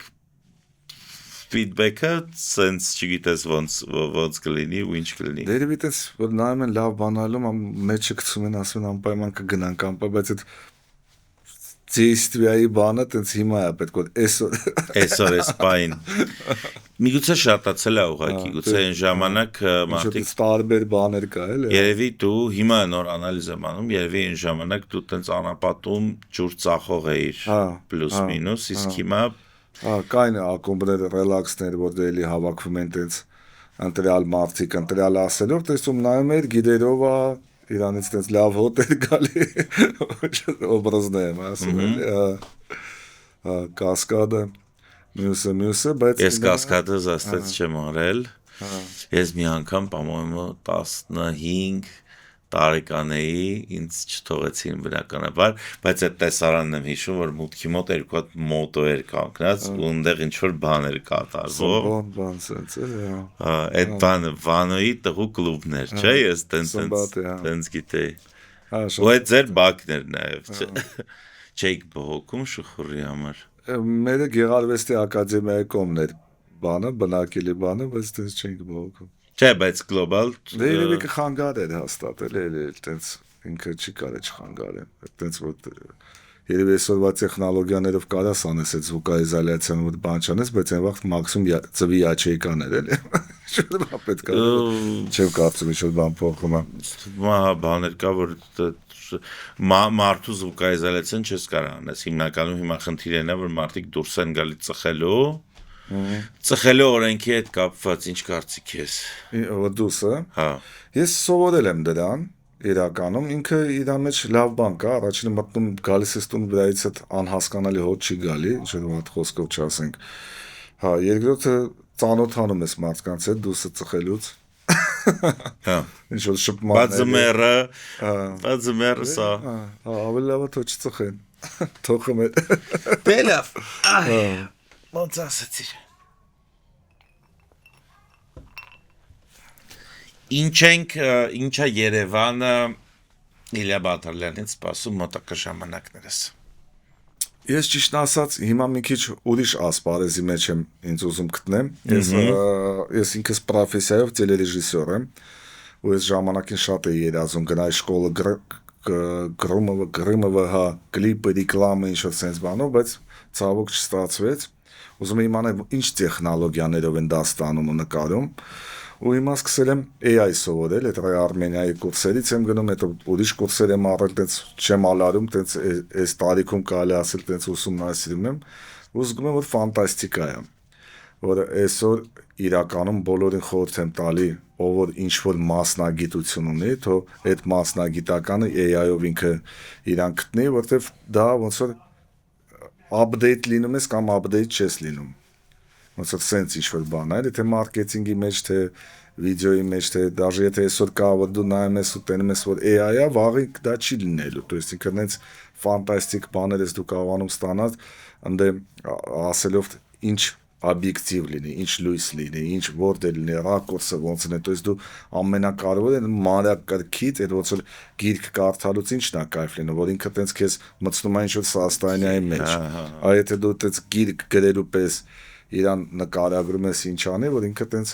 feedback-ը sense չգիտես ոնց կլինի ու ինչ կլինի։ Դերևի տես որ նայում են լավ բանալում, մեջը գցում են ասում են անպայման կգնանք անպայման, բայց այդ Ձեստվիայի բանը տենց հիմա է պետք որ այսօր էս պայն։ Միգուցե շատացել է ուղղակի, գուցե այն ժամանակ մարդիկ տարբեր բաներ կա էլ։ Երևի դու հիմա նոր անալիզ եմ անում, երևի այն ժամանակ դու տենց անապատում ջուր ծախող էիր պլյուս մինուս, իսկ հիմա կային ակումբներ, ռելաքսներ, որ էլի հավաքվում են տենց ընտրյալ մարդիկ, ընտրյալ ասելով, տեսում նայում էր գիդերով իրանից տենց լավ հոտ էր գալի, օբրազն եմ ասում էլի, կասկադը, մյուսը, բայց ես կասկադը զաստեց չեմ արել, ես մի անգամ, պամոյմը 15 տարեկան էի, ինձ չթողեցին բնականաբար, բայց այդ տեսարանն եմ հիշում, որ մուտքի մոտ երկու հատ մոտո էր կանգնած ու ընդեղ ինչ-որ բան էր կատարվող։ Բան սենց է, այդ բանը, Վանոյի տղու կլուբներ, չէ, ես տենց գիտեի։ Ու այդ ձեր բակն էր նաև, չէիք բողոքում շուխուրի համար։ Մերը Գեղարվեստի ակադեմիայի կողմն էր բանը, բնակելի բանը, բայց տենց չենք բողոքում։ Չէ, բայց գլոբալ Դե երևի կխանգար էր հաստատել, էլի տենց ինքը չի կարել չխանգարեն, տենց որ երևի այսօրվա տեխնոլոգիաներով կարաս անես այդ զուգաիզոլյացիան ու բան չանես, բայց այն վաղ մաքսիմում ծվի յաչեյկան էր, էլի։ Շուտ պետք է չեմ կարծում ինչ-որ բան փոխում է։ Բաներ կա, որ մարդու զուգաիզոլյացիան չես կարող անես, հիմնականում հիմա խնդիրն է, որ մարդիկ դուրս են գալի ծխելու օրենքի հետ կապված ինչ կարծիք ես։ Դուսը։ Հա։ Ես սովորել եմ դրան, իրականում ինքը իր մեջ լավ բան կա, առաջինը մտնում գալիս ես տուն վրայից այդ անհասկանալի հոտ չի գալի, ինչ որ հատ խոսքով չասենք։ Հա, երկրորդը ծանոթանում ես մարդկանց հետ դուսը ծխելուց։ Հա։ Ինչ որ շփմաններ։ Բացմերը սա։ Հա, ավելի լավ է թող չծխեն։ Թողում է։ Դե լավ։ Ոնց ասացիր։ Ինչա Երևանը Իլյա Բաթալյանից սպասում մոտակա ժամանակներս։ Ես ճիշտ ասած հիմա մի քիչ ուրիշ ասպարեզի մեջ եմ ինձ ուզում գտնեմ։ Ես ինքս պրոֆեսիայով տելերեժիսոր եմ, ու ես ժամանակին շատ էի երազում գնալ շկոլը գրումը, հա, կլիպը, ռեկլամը, ինչ-որ sense բանով, բայց ցավոք չստացվեց։ Ուզում եմ իմանալ ինչ տեխնոլոգիաներով են դա ստանում ու նկարում։ Ու հիմա սկսել եմ AI սովորել, այդ Արմենիայի կուրսերից եմ գնում, հետո ուրիշ կուրսեր եմ առել, տենց չեմ ալարում, տենց այս տարիքում կարելի ասել տենց ուսումնասիրում եմ, ու զգում եմ որ ֆանտաստիկա է, որ այսօր իրականում բոլորին խորհուրդ եմ տալի, ով որ ինչ որ մասնագիտություն ունի, թող այդ մասնագիտականը AI-ով ինքը իրան գտնի, որտեվ դա ոնց որ update լինում ես կամ update չես լինում։ Ոնց որ sense ինչ-որ բան է, թե մարքեթինգի մեջ, թե վիդեոյի մեջ, թե даже եթե այսօր կա որ դու նայում ես ու տենում ես որ AI-ա, վաղը դա չի լինելու, то есть ինքն այնց ֆանտաստիկ բաներ ես դու կարողանում ստանալ, ընդ ասելով ինչ օբյեկտիվ լինի, ինչ լույս լինի, ինչ որտեղ լինի, ռակուրսը ոնց է, то есть դու ամենակարևորը մանրակրքիտ այդ ոնց որ գիրք կարդալուց ինչն է կայֆ լինում, որ ինքը տենց քեզ մտցնում է ինչ որ սաստայնիայի մեջ, այ եթե դու տենց գիրք գրելու պես իրան նկարագրում ես ինչ անի, որ ինքը տենց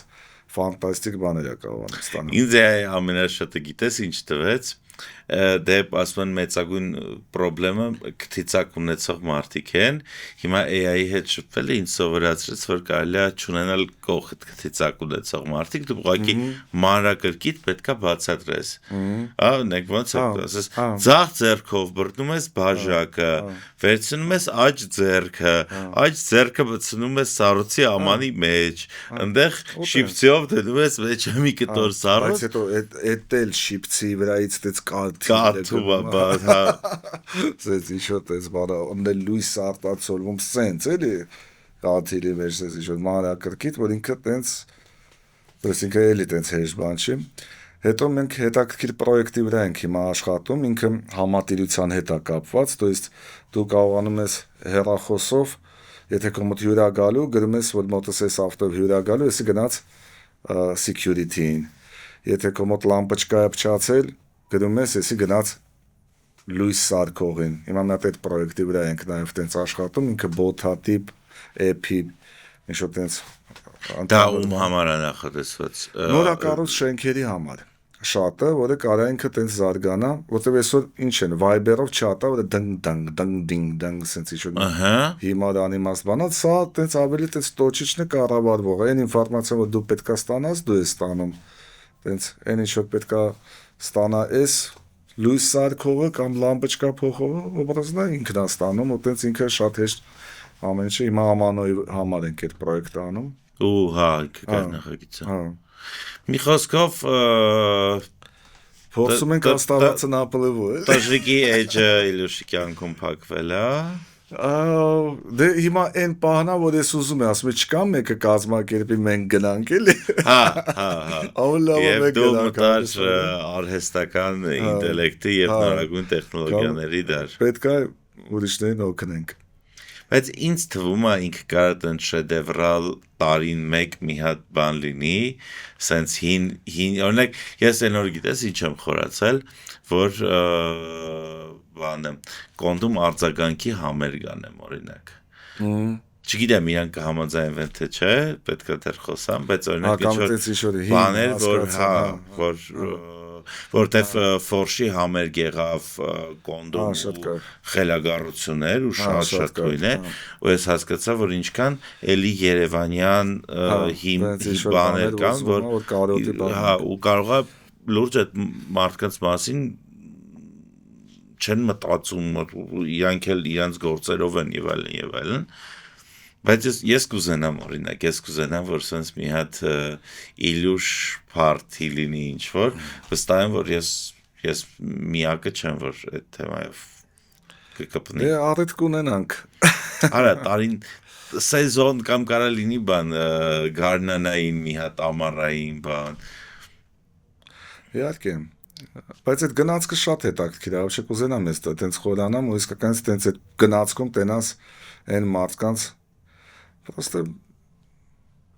ֆանտաստիկ բաներ է կարող ստանալ։ Ինձ ամենաշատը գիտես ինչ տվեց դե ասում են մեծագույն խնդրեմը քթիցակ ունեցող մարդիկ են հիմա AI-ի հետ շփվել ինձ սովորացրեց որ կարելի է ճանաչել կողքդ քթիցակ ունեցող մարդիկ դու ուղղակի մանրակրկիտ պետքա բացատրես նեք ոնց է ասես ձախ ձեռքով բռնում ես բաժակը վերցնում ես աջ ձեռքը մտցնում ես սառույցի ամանի մեջ այնտեղ շիպցիով դնում ես մեջը մի կտոր սառույց բայց հետո այդ էլ շիպցի վրայից դից Կաթուվա բադ, հա Սենց ինչ-որ տես բարա, ուննել լույս արտացոլվում սենց, էլի կաթիլի մեջ սենց ինչ-որ մանրակրկիտ, որ ինքը տենց, տես ինքը էլի տենց հեշտ բան չի, հետո մենք հետաքրքիր պրոյեկտի վրա ենք հիմա աշխատում, ինքը համատիրության հետ է կապված, то есть դու կարողանում ես հեռախոսով, եթե քո մոտ հյուր է գալու, գրում ես, որ մոտս ես ավտով հյուր է գալու, եսի գնաց security-ին, եթե քո մոտ լամպոչկա է փչացել գրում ես, եսի գնաց լույս սարքողին, հիմա մենք այդ պրոյեկտի վրա ենք նաև տենց աշխատում, ինքը բոթատիպ, էփի, ինչ-որ տենց Դա ում համար է նախատեսված նորակառույց շենքերի համար շատը, որը կարա ինքը տենց զարգանա, որտեղ այսօր ինչ են, Viber-ով չաթա, որը դինգ սենց ինչ-որ հիմար անիմաստ բանած, սա տենց ավելի տենց տոչիչն է կառավարվող, այն ինֆորմացիան, որ դու պետքա ստանաս, դու ես ստանում, տենց այն ինչ-որ պետքա ստանա էս լույս սարքողը կամ լամպոչկա փոխողը օբրազնա ինքն է ստանում ու տենց ինքը շատ հեշտ ամեն ինչը հիմա ամանոյի համար ենք այդ պրոյեկտը անում ու հա կար նախագիծը մի խոսքով փորձում ենք աստվածն ապլևու տաժիկի էջը Իլյուշի կյանքում փակվել է դե հիմա այն պահանա որ ես ուզում եմ ասում եմ չկա մեկը կազմակերպի մենք գնանք էլի հա եւ դու մտար արհեստական ինտելեկտի եւ նորագույն տեխնոլոգիաների դար պետք է ուրիշներին օգնենք բայց ինձ թվում է ինքը կարող է շեդևրալ տարին մեկ մի հատ բան լինի սենց հին օրինակ ես այն օր գիտես ինչ եմ խորացել որ բանը կոնդում արձագանքի համեր կանեմ օրինակ չգիտեմ իրանք կհամաձայնվեն թե չէ պետք է դեռ խոսամ բայց օրինակ ինչ-որ բաներ որ որտեվ ֆորշի համեր գեղավ կոնդոմ ու խելագարություններ ու շատ կույն է ու ես հասկացա որ ինչքան էլի երևանյան հին բաներ կան որ հա ու կարող է լուրջ այդ մարդկանց մասին չեն մտածում իրանք էլ իրանց գործերով են եւ այլն բայց ես կուզենամ օրինակ ես կուզենամ որ sense մի հատ Իլյուշ party լինի ինչ որ վստահ եմ որ ես միակը չեմ որ այդ թեմայով կկպնի դե առիթ կունենանք արա տարին սեզոն կամ կարա լինի բան գարնանային մի հատ ամառային բան իհարկե բայց այդ գնացքը շատ հետաքրքիր է ոչ կուզենամ ես տենց խորանամ ու իսկականից տենց այդ գնացքում տենաս այն մարդկանց Просто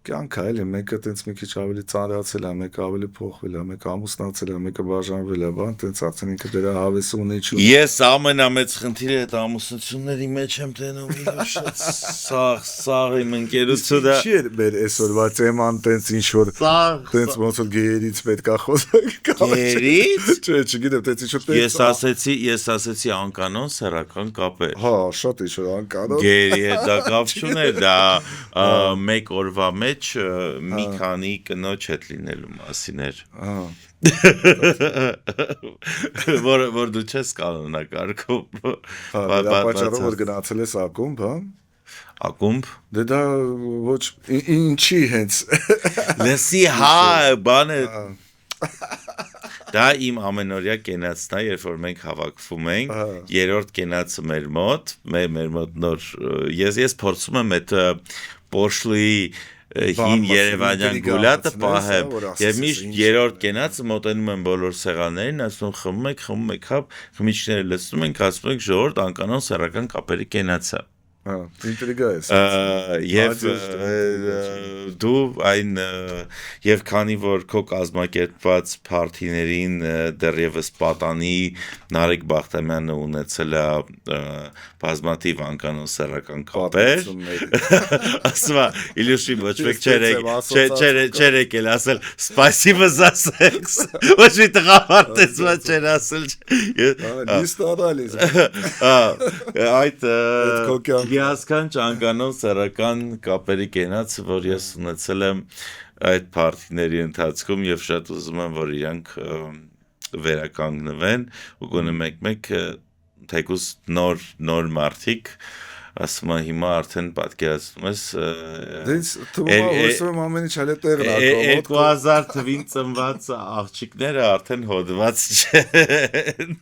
կյանք է էլի, մեկը տենց մի քիչ ավելի ծանրացել է, մեկը ավելի փոխվել է, մեկը ամուսնացել է, մեկը բաժանվել է, բան, տենց արդեն ինքը դրա հավեսը ունի չի։ Ես ամենամեծ խնդիրը այդ ամուսնությունների մեջ եմ տենում Իլյուշ, սաղ իմ ընկերությունը։ Չի էր մեր այսօրվա թեման տենց ինչ որ տենց ոնց որ գերից պետքա խոսենք։ Գերից։ Չէ, չգիտեմ, տենց ինչ որ Ես ասեցի անկանոն սեռական կապեր։ Հա, շատ ինչ որ անկանոն։ Գերի հետ դա կապ չուներ, դա մեկ օրվա մեջ մի քանի կնոջ հետ լինելու մասին էր։ Որ դու չես կանոնակարգում։ Պատճառով որ գնացել ես ակումբ, հա։ Ակումբ։ Դե դա ոչ ինչի հենց։ Լսի հա, բանը Դա իմ ամենօրյա կենացն է, երբ որ մենք հավաքվում ենք, երրորդ կենացը մեր մոտ նոր ես փորձում եմ այդ Պորշլուի հին երևանյան գուլատը պահեմ եւ միշտ երրորդ կենացը մոտենում են բոլոր սեղաններին ասում խմում եք հապ խմիչքները լցնում ենք ասում ենք ժողովուրդ անկանոն սեռական կապերի կենացը ինտրիգա է։ Եվ դու այն եւ քանի որ քո կազմակերպված փարթիներին դեռևս պատանի Նարեկ Բախտամյանը ունեցել է բազմաթիվ անկանոն սեռական կապեր, ասում է Իլյուշի ոչ մեկ չեր եկել ասել սպասիբա за секс, ոչ մի տղամարդեցվա չեր ասել։ Լիստարալիզ։ Այդ Գիասքան ճանկանոն սեռական կապերի կենաց, որ ես ունեցել եմ այդ փարթիների ընթացքում եւ շատ ուզում եմ, որ իրանք վերականգնվեն ու գոնե մեկ-մեկ թեկուզ նոր մարդիկ ասում եմ հիմա արդեն պատկերացնում ես Դից թվում ամեն ինչ հələ տեղն է 2000 թվին ծնված աղջիկները արդեն հոդված չեն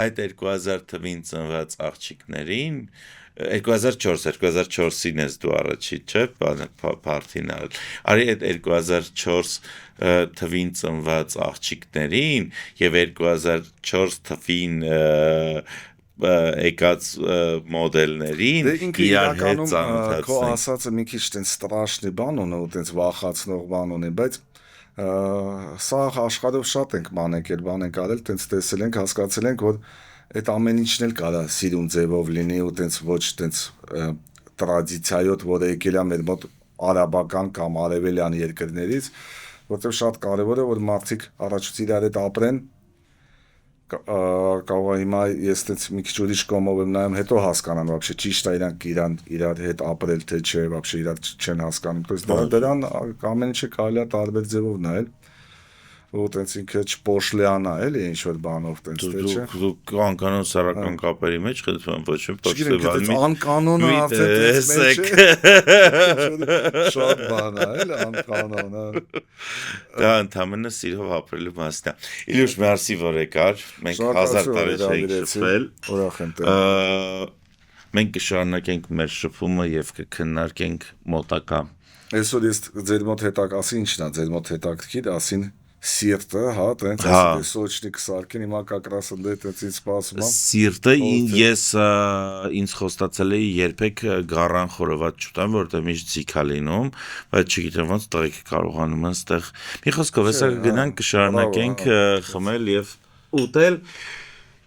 այդ 2000 թվին ծնված աղջիկներին 2004-ին ես դու առաջի չէ փարթին արի այդ 2004 թվին ծնված աղջիկներին եւ 2004 թվին եկած մոդելներին իրար հետ ծանոթացնենք քո ասածը մի քիչ տենց ստրաշնի բան ունի ու տենց վախացնող բան ունի բայց սա աշխարհով շատ ենք մանեկել բան ենք արել տենց տեսել ենք հասկացել ենք որ այդ ամեն ինչն էլ կարա սիրուն ձևով լինի ու տենց ոչ տենց տրադիցիայոտ որ եկել է մեր մոտ արաբական կամ արևելյան երկրներից որտեղ շատ կարևոր է որ մարդիկ առաջուց իրար հետ ապրեն կարող է հիմա ես տենց մի քիչ ուրիշ կողմով եմ նայում հետո հասկանամ вообще ճիշտ է իրանք իրար հետ ապրել թե չէ вообще իրար չեն հասկանում то есть դրան ամեն ինչը կարելի է տարբեր ձևով նայել ու տենց ինքը չպոշլյանա էլի ինչ որ բանով տենց թե չէ դու անկանոն սեռական կապերի մեջ խնդրում ոչ պոստեվալի անկանոնը արդեն շատ բան է էլի անկանոնը դա ընդհանրապես սիրով ապրելու մասն է Իլյուշ մերսի որ եկար մենք 1000 տարի չենք շփվել ուրախ եմ մենք կշարունակենք մեր շփումը եւ կքննարկենք մոտակա այսօր ես ձեր մոտ հետաքրքիր ինչն է ձեր մոտ հետաքրքիր ասին Սիրտը, հա, տենց սոչնիկ սարքին հիմա կակրաս ընդ տենց ինձ սպասում եմ Սիրտը ես ինձ խոստացել էի երբեք գառան խորոված չուտեմ, որտեղ միշտ ձիգ է լինում, բայց չգիտեմ ոնց տղեկ կարողանում են այդտեղ մի խոսքով հեսա գնանք կշարունակենք խմել եւ ուտել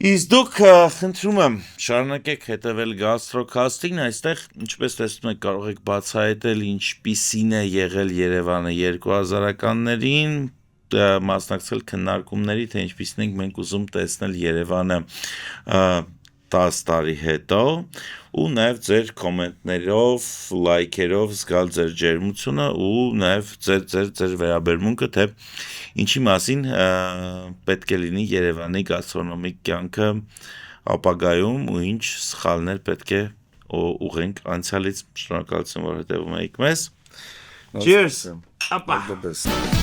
Իսկ դուք խնդրում եմ շարունակեք հետևել Gastrocast-ին, այստեղ ինչպես տեսնում եք կարող եք բացահայտել ինչպիսին է եղել Երևանը 2000-ականներին մասնակցել քննարկումների, թե ինչպիսին ենք մենք ուզում տեսնել Երևանը 10 տարի հետո ու նաև ձեր կոմենտներով, լայքերով զգալ ձեր ջերմությունը ու նաև ձեր վերաբերմունքը, թե ինչի մասին պետք է լինի Երևանի գաստրոնոմիկ կյանքը ապագայում ու ինչ սխալներ պետք է ուղղենք անցյալից։ Շնորհակալություն, որ հետևում եք մեզ։ Cheers. All the best.